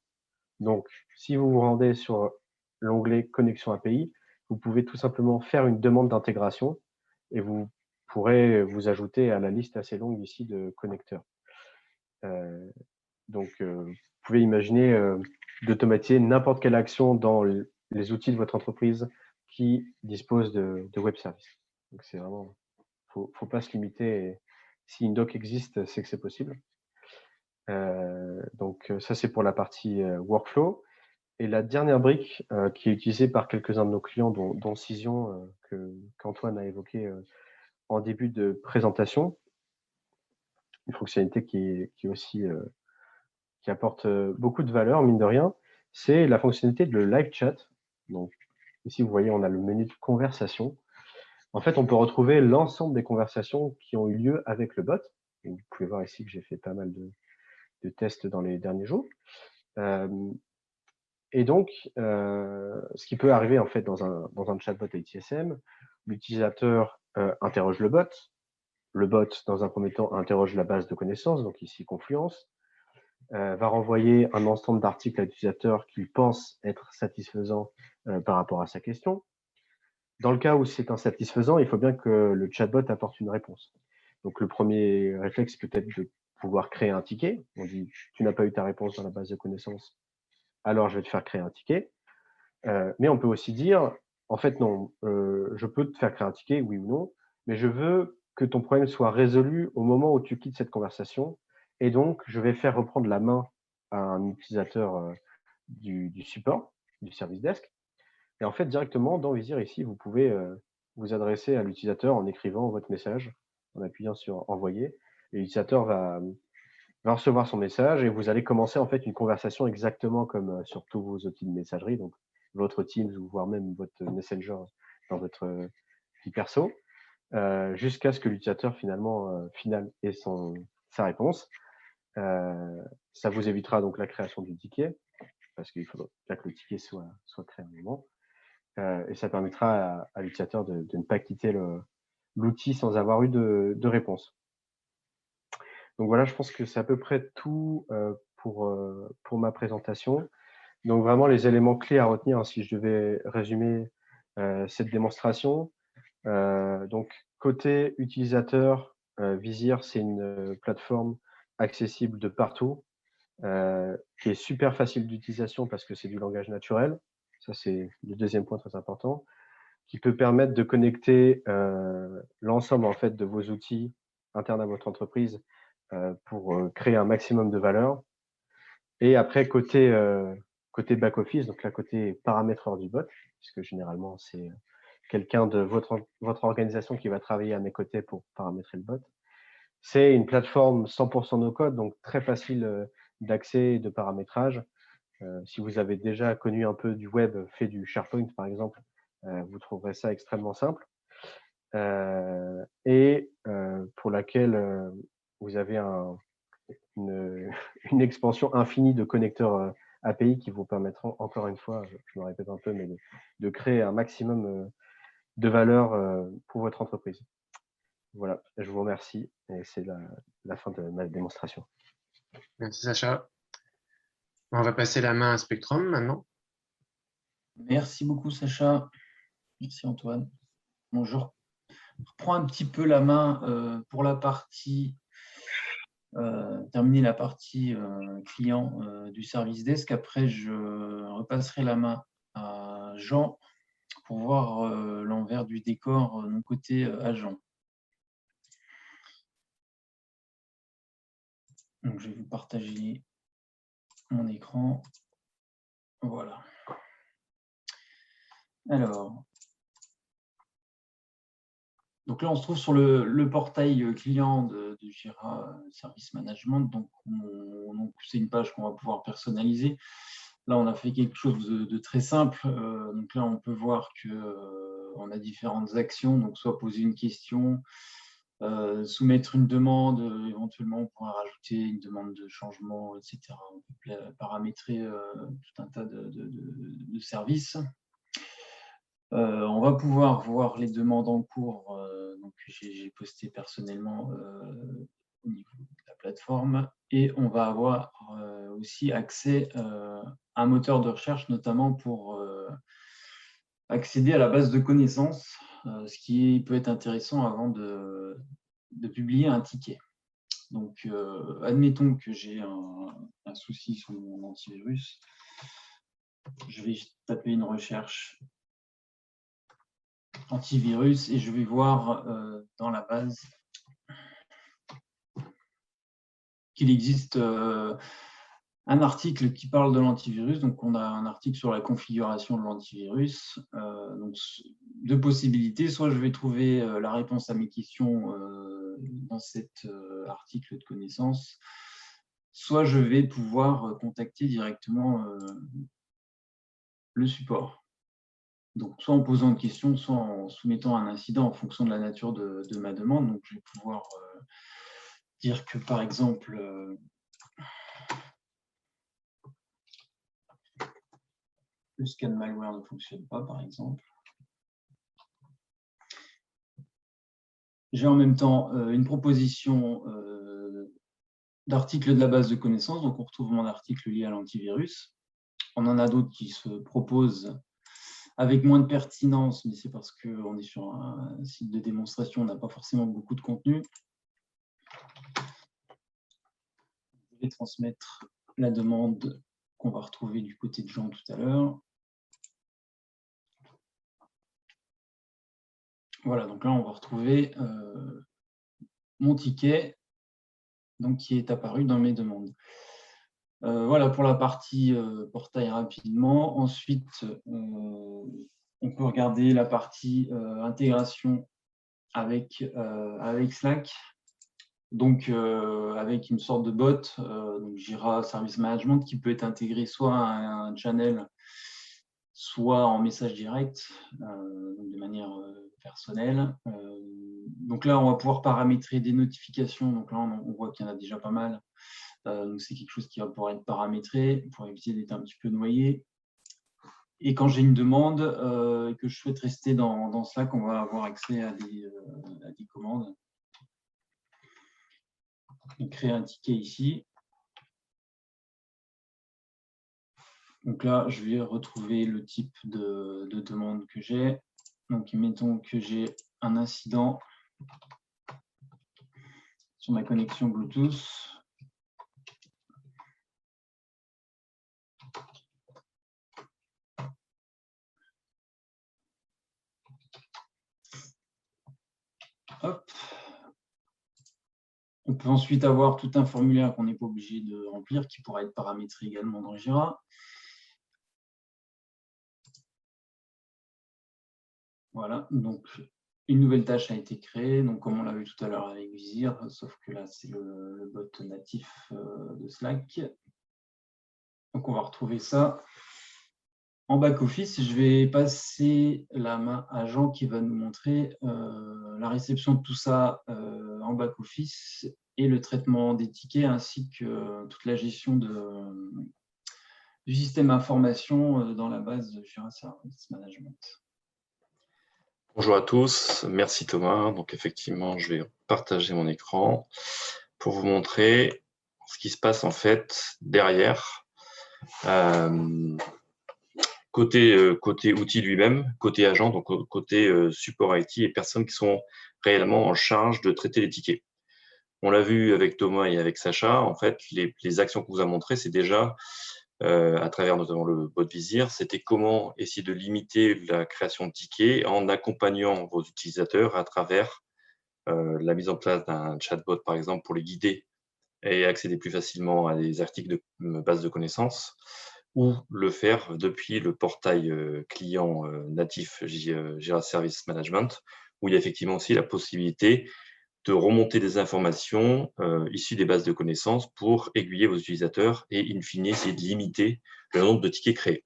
Donc, si vous vous rendez sur l'onglet Connexion API, vous pouvez tout simplement faire une demande d'intégration et vous pourrez vous ajouter à la liste assez longue ici de connecteurs. Donc, vous pouvez imaginer d'automatiser n'importe quelle action dans les outils de votre entreprise qui disposent de web services. Donc, c'est vraiment, faut pas se limiter. Et si une doc existe, c'est que c'est possible. Donc, ça, c'est pour la partie workflow. Et la dernière brique qui est utilisée par quelques-uns de nos clients, dont Cision, qu'Antoine a évoqué en début de présentation, une fonctionnalité qui aussi qui apporte beaucoup de valeur, mine de rien, c'est la fonctionnalité de live chat. Donc, ici, vous voyez, on a le menu de conversation. En fait, on peut retrouver l'ensemble des conversations qui ont eu lieu avec le bot. Et vous pouvez voir ici que j'ai fait pas mal de tests dans les derniers jours. Et donc, ce qui peut arriver en fait dans un chatbot ITSM, l'utilisateur interroge le bot, dans un premier temps, interroge la base de connaissances, donc ici Confluence, va renvoyer un ensemble d'articles à l'utilisateur qu'il pense être satisfaisant par rapport à sa question. Dans le cas où c'est insatisfaisant, il faut bien que le chatbot apporte une réponse. Donc, le premier réflexe peut être de pouvoir créer un ticket. On dit, tu n'as pas eu ta réponse dans la base de connaissances, alors je vais te faire créer un ticket. Mais on peut aussi dire, en fait, non, je peux te faire créer un ticket, oui ou non, mais je veux que ton problème soit résolu au moment où tu quittes cette conversation. Et donc, je vais faire reprendre la main à un utilisateur du support, du service desk. Et en fait, directement, dans Visir, ici, vous pouvez vous adresser à l'utilisateur en écrivant votre message, en appuyant sur « Envoyer ». L'utilisateur va recevoir son message et vous allez commencer en fait une conversation exactement comme sur tous vos outils de messagerie, donc votre Teams ou voire même votre Messenger dans votre l'outil perso, jusqu'à ce que l'utilisateur final ait sa réponse. Ça vous évitera donc la création du ticket, parce qu'il faudra que le ticket soit créé à un moment. Et ça permettra à l'utilisateur de ne pas quitter l'outil sans avoir eu de réponse. Donc voilà, je pense que c'est à peu près tout pour ma présentation. Donc vraiment les éléments clés à retenir, si je devais résumer cette démonstration. Donc côté utilisateur, Visir, c'est une plateforme accessible de partout, qui est super facile d'utilisation parce que c'est du langage naturel. Ça, c'est le deuxième point très important, qui peut permettre de connecter l'ensemble en fait de vos outils internes à votre entreprise pour créer un maximum de valeur. Et après, côté back-office, donc là, côté paramétreur du bot, puisque généralement, c'est quelqu'un de votre organisation qui va travailler à mes côtés pour paramétrer le bot. C'est une plateforme 100% no-code, donc très facile d'accès et de paramétrage. Si vous avez déjà connu un peu du web, fait du SharePoint, par exemple, vous trouverez ça extrêmement simple. Et pour laquelle vous avez une expansion infinie de connecteurs API qui vous permettront, encore une fois, je me répète un peu, mais de créer un maximum de valeur pour votre entreprise. Voilà, je vous remercie et c'est la fin de ma démonstration. Merci Sacha. On va passer la main à Spectrum maintenant. Merci beaucoup Sacha. Merci Antoine. Bon, je reprends un petit peu la main pour la partie, terminer la partie client du service desk. Après, je repasserai la main à Jean pour voir l'envers du décor de mon côté agent. Donc, je vais vous partager mon écran. Voilà. Alors, donc là, on se trouve sur le portail client de Jira Service Management. Donc, c'est une page qu'on va pouvoir personnaliser. Là, on a fait quelque chose de très simple. Donc là, on peut voir qu'on a différentes actions. Donc, soit poser une question, soumettre une demande, éventuellement, on pourra rajouter une demande de changement, etc. On peut paramétrer tout un tas de services. On va pouvoir voir les demandes en cours. Donc, j'ai posté personnellement au niveau de la plateforme. Et on va avoir aussi accès à un moteur de recherche, notamment pour accéder à la base de connaissances, ce qui peut être intéressant avant de publier un ticket. Donc, admettons que j'ai un souci sur mon antivirus. Je vais taper une recherche antivirus et je vais voir dans la base qu'il existe un article qui parle de l'antivirus. Donc, on a un article sur la configuration de l'antivirus. Donc, deux possibilités. Soit je vais trouver la réponse à mes questions dans cet article de connaissances, soit je vais pouvoir contacter directement le support. Donc, soit en posant une question, soit en soumettant un incident en fonction de la nature de ma demande. Donc, je vais pouvoir dire que, par exemple, le scan malware ne fonctionne pas, par exemple. J'ai en même temps une proposition d'article de la base de connaissances. Donc, on retrouve mon article lié à l'antivirus. On en a d'autres qui se proposent avec moins de pertinence, mais c'est parce qu'on est sur un site de démonstration, on n'a pas forcément beaucoup de contenu. Je vais transmettre la demande qu'on va retrouver du côté de Jean tout à l'heure. Voilà, donc là, on va retrouver mon ticket donc, qui est apparu dans mes demandes. Voilà pour la partie portail rapidement. Ensuite, on peut regarder la partie intégration avec Slack. Donc, avec une sorte de bot, donc Jira Service Management, qui peut être intégré soit à un channel soit en message direct, donc de manière personnelle. Donc là, on va pouvoir paramétrer des notifications. Donc là, on voit qu'il y en a déjà pas mal. Donc c'est quelque chose qui va pouvoir être paramétré pour éviter d'être un petit peu noyé. Et quand j'ai une demande et que je souhaite rester dans Slack, on va avoir accès à des commandes. Donc, créer un ticket ici. Donc là, je vais retrouver le type de demande que j'ai. Donc, mettons que j'ai un incident sur ma connexion Bluetooth. Hop. On peut ensuite avoir tout un formulaire qu'on n'est pas obligé de remplir, qui pourra être paramétré également dans Jira. Voilà, donc une nouvelle tâche a été créée, donc comme on l'a vu tout à l'heure avec Visir, sauf que là c'est le bot natif de Slack. Donc on va retrouver ça en back-office. Je vais passer la main à Jean qui va nous montrer la réception de tout ça en back-office et le traitement des tickets ainsi que toute la gestion du système information dans la base de Jira Service Management. Bonjour à tous, merci Thomas. Donc effectivement, je vais partager mon écran pour vous montrer ce qui se passe en fait derrière. Côté outil lui-même, côté agent, donc côté support IT et personnes qui sont réellement en charge de traiter les tickets. On l'a vu avec Thomas et avec Sacha, en fait, les actions qu'on vous a montrées, c'est déjà, à travers notamment le bot Visir, c'était comment essayer de limiter la création de tickets en accompagnant vos utilisateurs à travers la mise en place d'un chatbot, par exemple, pour les guider et accéder plus facilement à des articles de base de connaissances, ou le faire depuis le portail client natif Jira Service Management, où il y a effectivement aussi la possibilité de remonter des informations issues des bases de connaissances pour aiguiller vos utilisateurs et, in fine, essayer de limiter le nombre de tickets créés.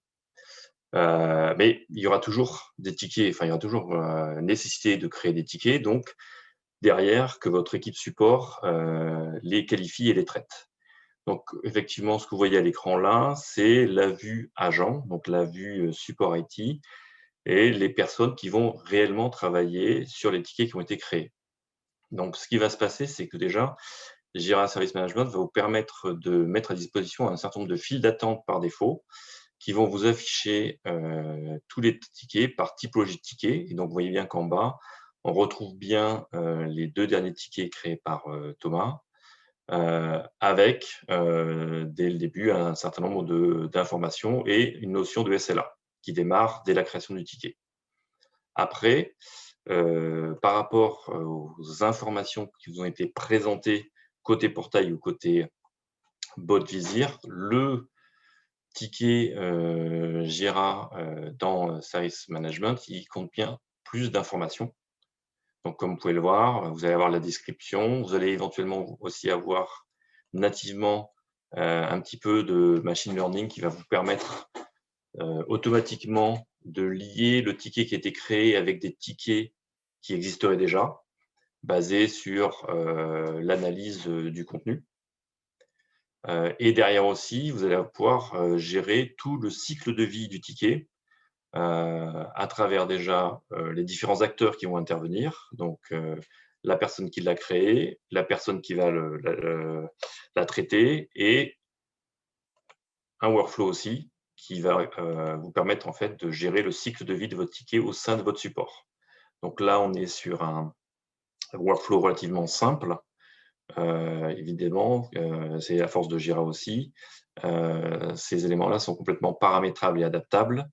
Mais il y aura toujours des tickets, enfin, il y aura toujours nécessité de créer des tickets, donc derrière, que votre équipe support les qualifie et les traite. Donc, effectivement, ce que vous voyez à l'écran là, c'est la vue agent, donc la vue support IT, et les personnes qui vont réellement travailler sur les tickets qui ont été créés. Donc, ce qui va se passer, c'est que déjà, Jira Service Management va vous permettre de mettre à disposition un certain nombre de files d'attente par défaut qui vont vous afficher tous les tickets par typologie de tickets. Et donc, vous voyez bien qu'en bas, on retrouve bien les 2 derniers tickets créés par Thomas, avec, dès le début, un certain nombre d'informations et une notion de SLA qui démarre dès la création du ticket. Après, par rapport aux informations qui vous ont été présentées côté portail ou côté bot Visir, le ticket Jira dans Service Management, il contient plus d'informations. Donc, comme vous pouvez le voir, vous allez avoir la description, vous allez éventuellement aussi avoir nativement un petit peu de machine learning qui va vous permettre automatiquement de lier le ticket qui a été créé avec des tickets qui existeraient déjà, basés sur l'analyse du contenu. Et derrière aussi, vous allez pouvoir gérer tout le cycle de vie du ticket à travers déjà les différents acteurs qui vont intervenir, donc la personne qui l'a créé, la personne qui va la traiter et un workflow aussi qui va vous permettre en fait de gérer le cycle de vie de votre ticket au sein de votre support. Donc là, on est sur un workflow relativement simple. Évidemment, c'est à force de Jira aussi. Ces éléments-là sont complètement paramétrables et adaptables.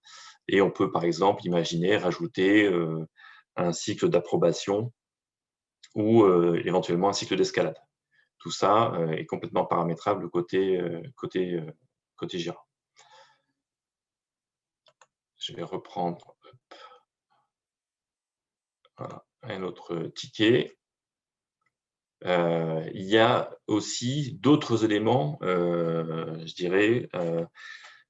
Et on peut, par exemple, imaginer rajouter un cycle d'approbation ou éventuellement un cycle d'escalade. Tout ça est complètement paramétrable côté Jira. Je vais reprendre voilà, un autre ticket. Il y a aussi d'autres éléments, je dirais,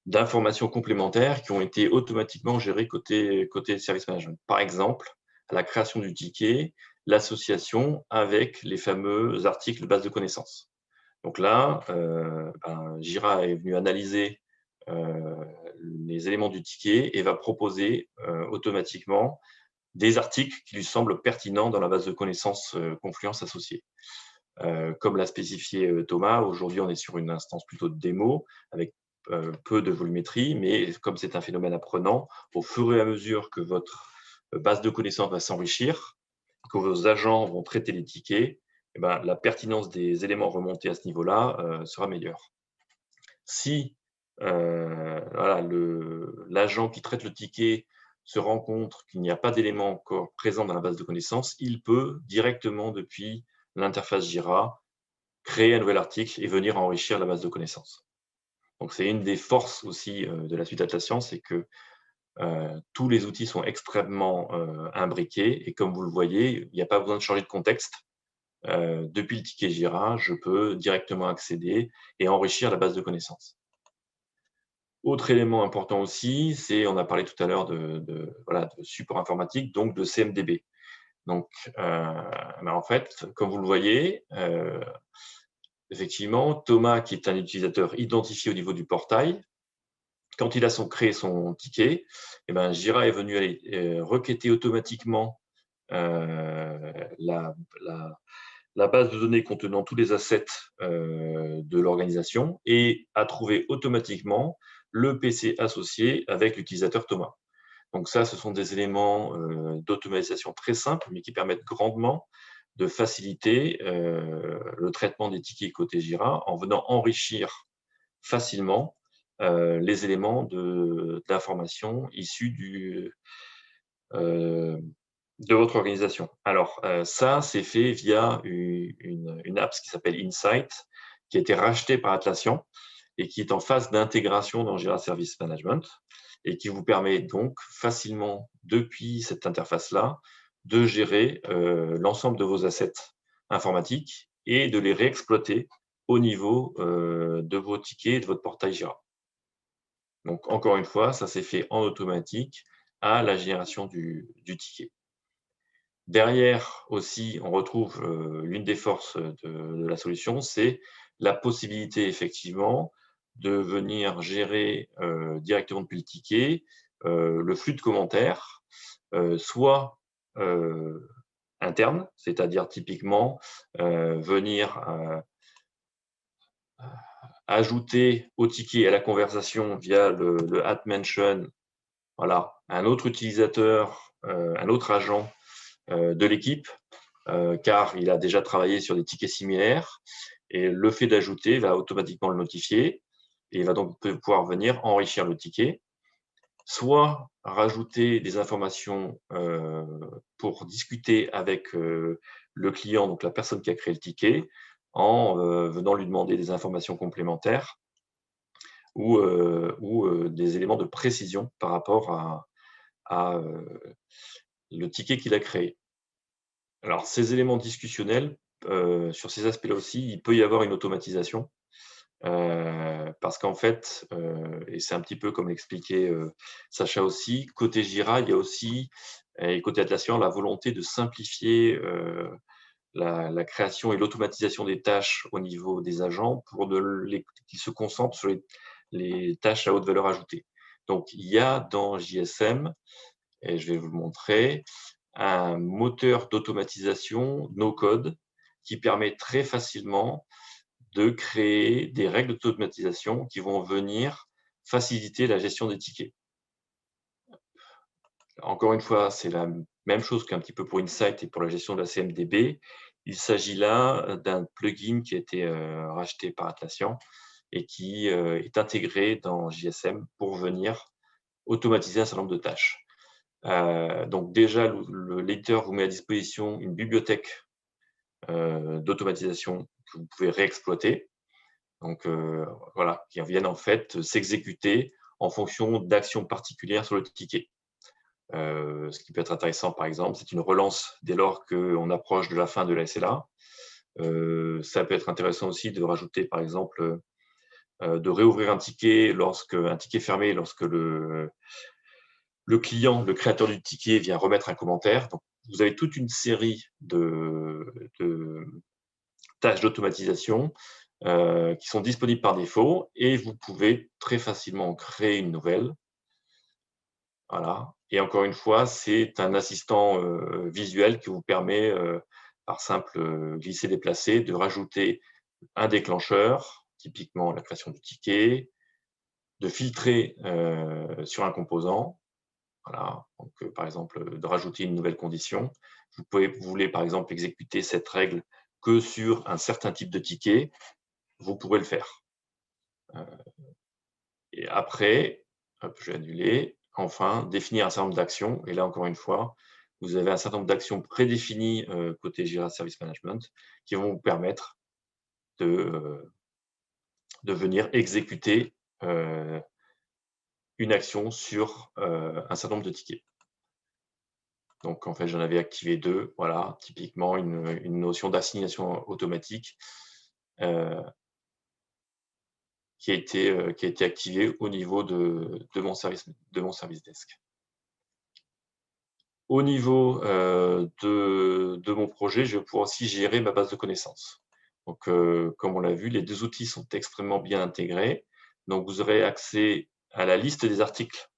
d'informations complémentaires qui ont été automatiquement gérées côté service management. Par exemple, la création du ticket, l'association avec les fameux articles de base de connaissances. Donc là, Jira est venu analyser les éléments du ticket et va proposer automatiquement des articles qui lui semblent pertinents dans la base de connaissances Confluence associée. Comme l'a spécifié Thomas, aujourd'hui on est sur une instance plutôt de démo avec peu de volumétrie, mais comme c'est un phénomène apprenant, au fur et à mesure que votre base de connaissances va s'enrichir, que vos agents vont traiter les tickets, eh ben, la pertinence des éléments remontés à ce niveau-là sera meilleure. Si voilà, l'agent qui traite le ticket se rend compte qu'il n'y a pas d'éléments encore présents dans la base de connaissances, il peut directement depuis l'interface Jira créer un nouvel article et venir enrichir la base de connaissances. Donc c'est une des forces aussi de la suite Atlassian, c'est que tous les outils sont extrêmement imbriqués et comme vous le voyez, il n'y a pas besoin de changer de contexte. Depuis le ticket Jira, je peux directement accéder et enrichir la base de connaissances. Autre élément important aussi, c'est, on a parlé tout à l'heure de support informatique, donc de CMDB. Donc, en fait, comme vous le voyez, effectivement, Thomas, qui est un utilisateur identifié au niveau du portail, quand il a créé son ticket, Jira est venu aller requêter automatiquement la base de données contenant tous les assets de l'organisation et a trouvé automatiquement le PC associé avec l'utilisateur Thomas. Donc ça, ce sont des éléments d'automatisation très simples, mais qui permettent grandement de faciliter le traitement des tickets côté Jira en venant enrichir facilement les éléments d'information issus de votre organisation. Alors, ça, c'est fait via une app qui s'appelle Insight, qui a été rachetée par Atlassian et qui est en phase d'intégration dans Jira Service Management et qui vous permet donc facilement, depuis cette interface-là, de gérer l'ensemble de vos assets informatiques et de les réexploiter au niveau de vos tickets et de votre portail Jira. Donc, encore une fois, ça s'est fait en automatique à la génération du ticket. Derrière aussi, on retrouve l'une des forces de la solution, c'est la possibilité effectivement de venir gérer directement depuis le ticket le flux de commentaires, soit interne, c'est-à-dire typiquement venir ajouter au ticket et à la conversation via le @mention, voilà, un autre utilisateur, un autre agent de l'équipe, car il a déjà travaillé sur des tickets similaires et le fait d'ajouter va automatiquement le notifier et il va donc pouvoir venir enrichir le ticket, soit rajouter des informations pour discuter avec le client, donc la personne qui a créé le ticket, en venant lui demander des informations complémentaires ou des éléments de précision par rapport à le ticket qu'il a créé. Alors, ces éléments discutionnels, sur ces aspects-là aussi, il peut y avoir une automatisation parce qu'en fait, et c'est un petit peu comme l'expliquait Sacha aussi, côté Jira, il y a aussi, et côté Atlassian, la volonté de simplifier la création et l'automatisation des tâches au niveau des agents pour qu'ils se concentrent sur les tâches à haute valeur ajoutée. Donc, il y a dans JSM, et je vais vous le montrer, un moteur d'automatisation no-code qui permet très facilement de créer des règles d'automatisation qui vont venir faciliter la gestion des tickets. Encore une fois, c'est la même chose qu'un petit peu pour Insight et pour la gestion de la CMDB. Il s'agit là d'un plugin qui a été racheté par Atlassian et qui est intégré dans JSM pour venir automatiser un certain nombre de tâches. Donc déjà, l'éditeur vous met à disposition une bibliothèque d'automatisation que vous pouvez réexploiter. Donc voilà, qui viennent en fait s'exécuter en fonction d'actions particulières sur le ticket. Ce qui peut être intéressant, par exemple, c'est une relance dès lors qu'on approche de la fin de la SLA. Ça peut être intéressant aussi de rajouter, par exemple, de réouvrir un ticket fermé lorsque le client, le créateur du ticket, vient remettre un commentaire. Donc, vous avez toute une série de tâches d'automatisation qui sont disponibles par défaut et vous pouvez très facilement créer une nouvelle. Voilà. Et encore une fois, c'est un assistant visuel qui vous permet, par simple glisser-déplacer, de rajouter un déclencheur, typiquement la création du ticket, de filtrer sur un composant, voilà. Donc, par exemple, de rajouter une nouvelle condition. Vous voulez par exemple exécuter cette règle que sur un certain type de ticket, vous pourrez le faire. Et après, hop, je vais annuler. Enfin, définir un certain nombre d'actions. Et là, encore une fois, vous avez un certain nombre d'actions prédéfinies côté Jira Service Management qui vont vous permettre de venir exécuter une action sur un certain nombre de tickets. Donc, en fait, j'en avais activé 2. Voilà, typiquement une notion d'assignation automatique qui a été activée au niveau de mon service desk. Au niveau de mon projet, je vais pouvoir aussi gérer ma base de connaissances. Donc, comme on l'a vu, les 2 outils sont extrêmement bien intégrés. Donc, vous aurez accès à la liste des articles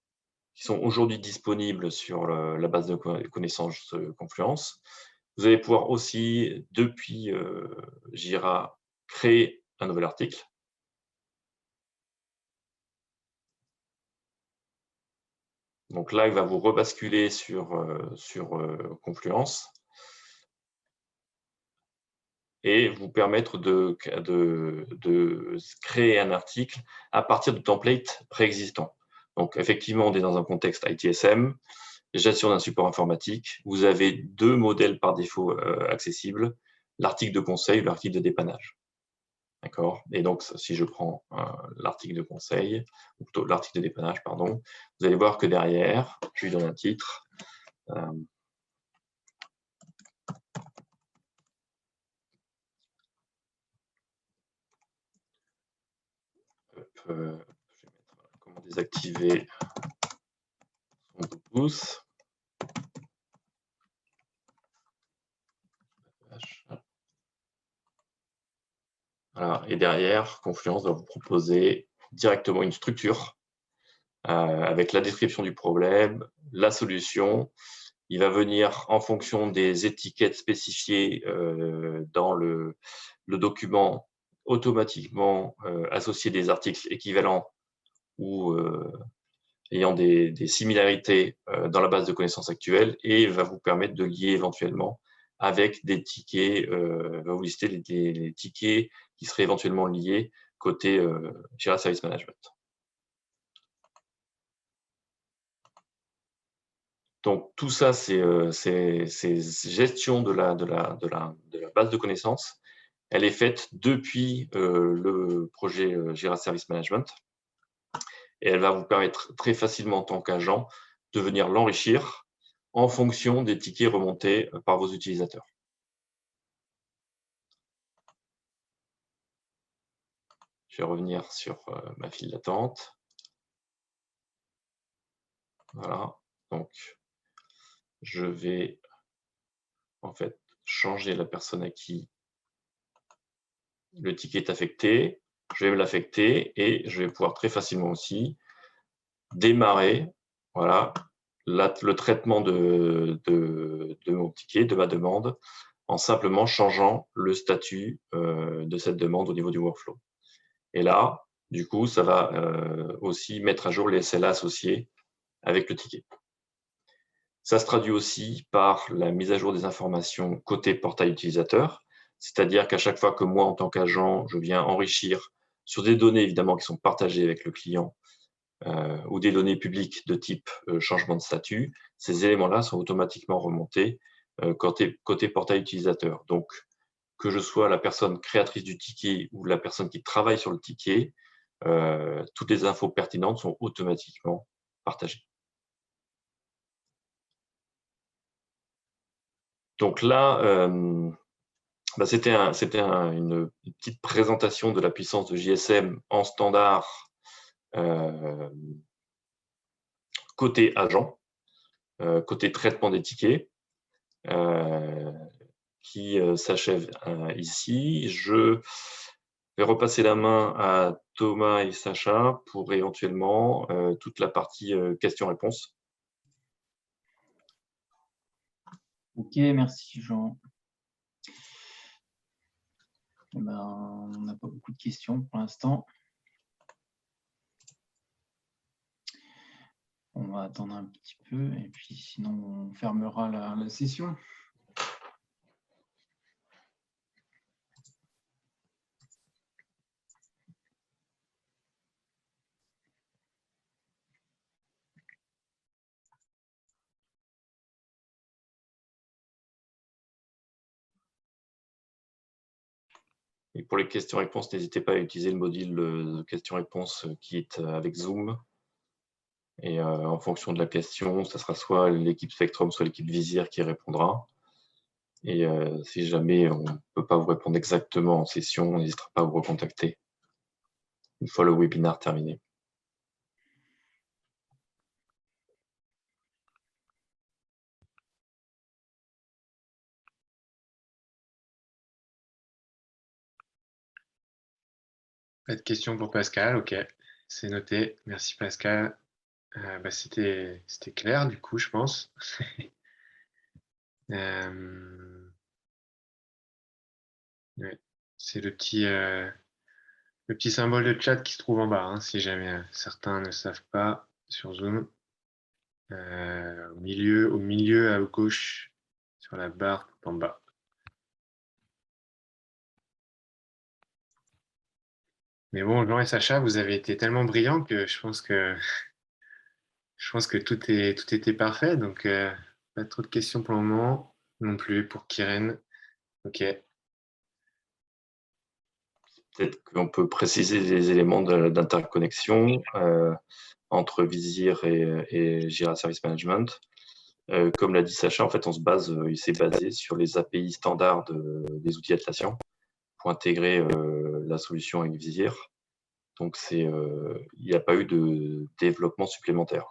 qui sont aujourd'hui disponibles sur la base de connaissances Confluence. Vous allez pouvoir aussi, depuis Jira, créer un nouvel article. Donc là, il va vous rebasculer sur Confluence et vous permettre de créer un article à partir de templates préexistants. Donc, effectivement, on est dans un contexte ITSM, gestion d'un support informatique. Vous avez 2 modèles par défaut accessibles, l'article de conseil et l'article de dépannage. D'accord. Et donc, si je prends l'article de conseil, ou plutôt l'article de dépannage, pardon, vous allez voir que derrière, je lui donne un titre. Je vais mettre comment désactiver son coup de pouce. Voilà. Et derrière, Confluence va vous proposer directement une structure avec la description du problème, la solution. Il va venir, en fonction des étiquettes spécifiées dans le document, automatiquement associer des articles équivalents ou ayant des similarités dans la base de connaissances actuelle et va vous permettre de lier éventuellement avec des tickets, va vous lister les tickets qui seraient éventuellement liés côté Jira Service Management. Donc tout ça, c'est gestion de la base de connaissances. Elle est faite depuis le projet Jira Service Management et elle va vous permettre très facilement en tant qu'agent de venir l'enrichir en fonction des tickets remontés par vos utilisateurs. Je vais revenir sur ma file d'attente. Voilà, donc je vais en fait changer la personne à qui le ticket est affecté. Je vais me l'affecter et je vais pouvoir très facilement aussi démarrer voilà, le traitement de mon ticket, de ma demande, en simplement changeant le statut de cette demande au niveau du workflow. Et là, du coup, ça va aussi mettre à jour les SLA associés avec le ticket. Ça se traduit aussi par la mise à jour des informations côté portail utilisateur, c'est-à-dire qu'à chaque fois que moi, en tant qu'agent, je viens enrichir sur des données évidemment qui sont partagées avec le client ou des données publiques de type changement de statut, ces éléments-là sont automatiquement remontés côté portail utilisateur. Donc, que je sois la personne créatrice du ticket ou la personne qui travaille sur le ticket, toutes les infos pertinentes sont automatiquement partagées. Donc là, C'était une petite présentation de la puissance de JSM en standard côté agent, côté traitement des tickets, qui s'achève ici. Je vais repasser la main à Thomas et Sacha pour éventuellement toute la partie questions-réponses. Ok, merci Jean. Eh ben, on n'a pas beaucoup de questions pour l'instant. On va attendre un petit peu et puis sinon on fermera la session. Et pour les questions-réponses, n'hésitez pas à utiliser le module de questions-réponses qui est avec Zoom. Et en fonction de la question, ça sera soit l'équipe Spectrum, soit l'équipe Visir qui répondra. Et si jamais on ne peut pas vous répondre exactement en session, on n'hésitera pas à vous recontacter une fois le webinaire terminé. Pas de questions pour Pascal, ok, c'est noté. Merci Pascal. C'était clair du coup, je pense. Ouais. C'est le petit symbole de chat qui se trouve en bas, hein, si jamais certains ne savent pas sur Zoom. Au milieu à gauche, sur la barre tout en bas. Mais bon, Jean et Sacha, vous avez été tellement brillants que je pense que tout était parfait. Donc, pas trop de questions pour le moment non plus pour Kiren. Ok. Peut-être qu'on peut préciser les éléments d'interconnexion entre Visir et Jira Service Management. Comme l'a dit Sacha, en fait, il s'est basé sur les API standards des outils Atlassian pour intégrer la solution avec Visir. Donc, il n'y a pas eu de développement supplémentaire.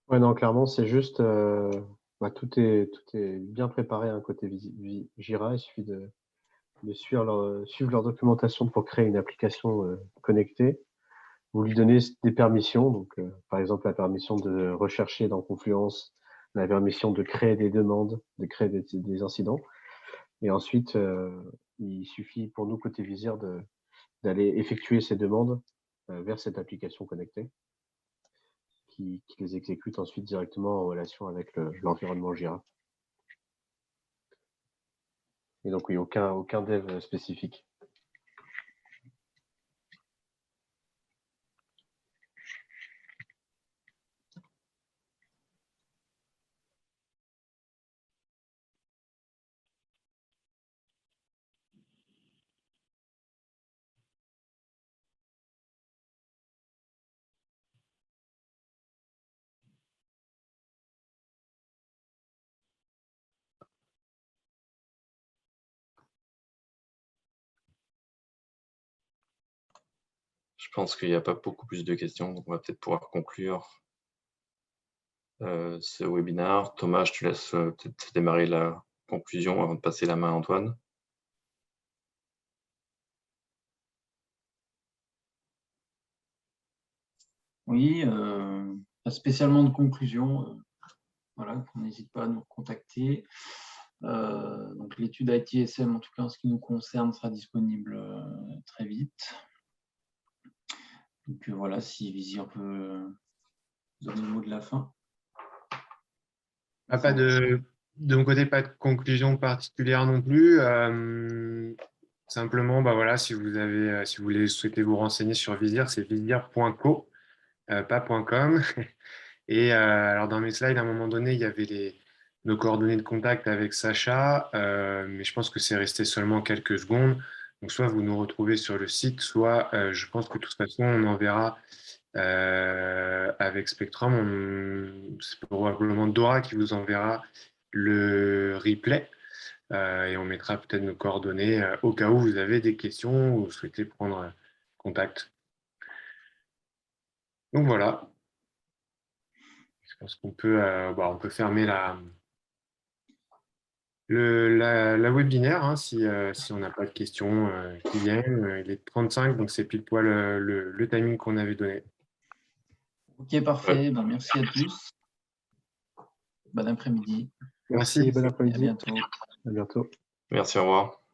Ouais, non, clairement, c'est juste, tout est bien préparé à un côté Jira. Il suffit de suivre leur documentation pour créer une application connectée. Vous lui donnez des permissions, donc par exemple la permission de rechercher dans Confluence, la permission de créer des demandes, de créer des incidents. Et ensuite, il suffit pour nous, côté Visir, d'aller effectuer ces demandes vers cette application connectée qui les exécute ensuite directement en relation avec l'environnement Jira. Et donc, oui, aucun dev spécifique. Je pense qu'il n'y a pas beaucoup plus de questions, donc on va peut-être pouvoir conclure ce webinaire. Thomas, je te laisse peut-être démarrer la conclusion avant de passer la main à Antoine. Oui, pas spécialement de conclusion. Voilà, on n'hésite pas à nous contacter. Donc l'étude ITSM, en tout cas en ce qui nous concerne, sera disponible très vite. Donc voilà, si Visir peut donner le mot de la fin. De mon côté, pas de conclusion particulière non plus. Simplement, voilà, si vous souhaitez vous renseigner sur Visir, c'est visir.co, pas .com. Et alors dans mes slides, à un moment donné, il y avait nos coordonnées de contact avec Sacha, mais je pense que c'est resté seulement quelques secondes. Donc soit vous nous retrouvez sur le site, soit je pense que de toute façon, on enverra avec Spectrum. C'est probablement Dora qui vous enverra le replay et on mettra peut-être nos coordonnées au cas où vous avez des questions ou vous souhaitez prendre contact. Donc voilà. Je pense qu'on peut, on peut fermer la webinaire hein, si on n'a pas de questions qui viennent. Il est 35, donc c'est pile poil le timing qu'on avait donné. Ok, parfait. Ben, merci à tous. Bon après-midi. Merci, bon Et à après-midi. bientôt. À bientôt. Merci, au revoir.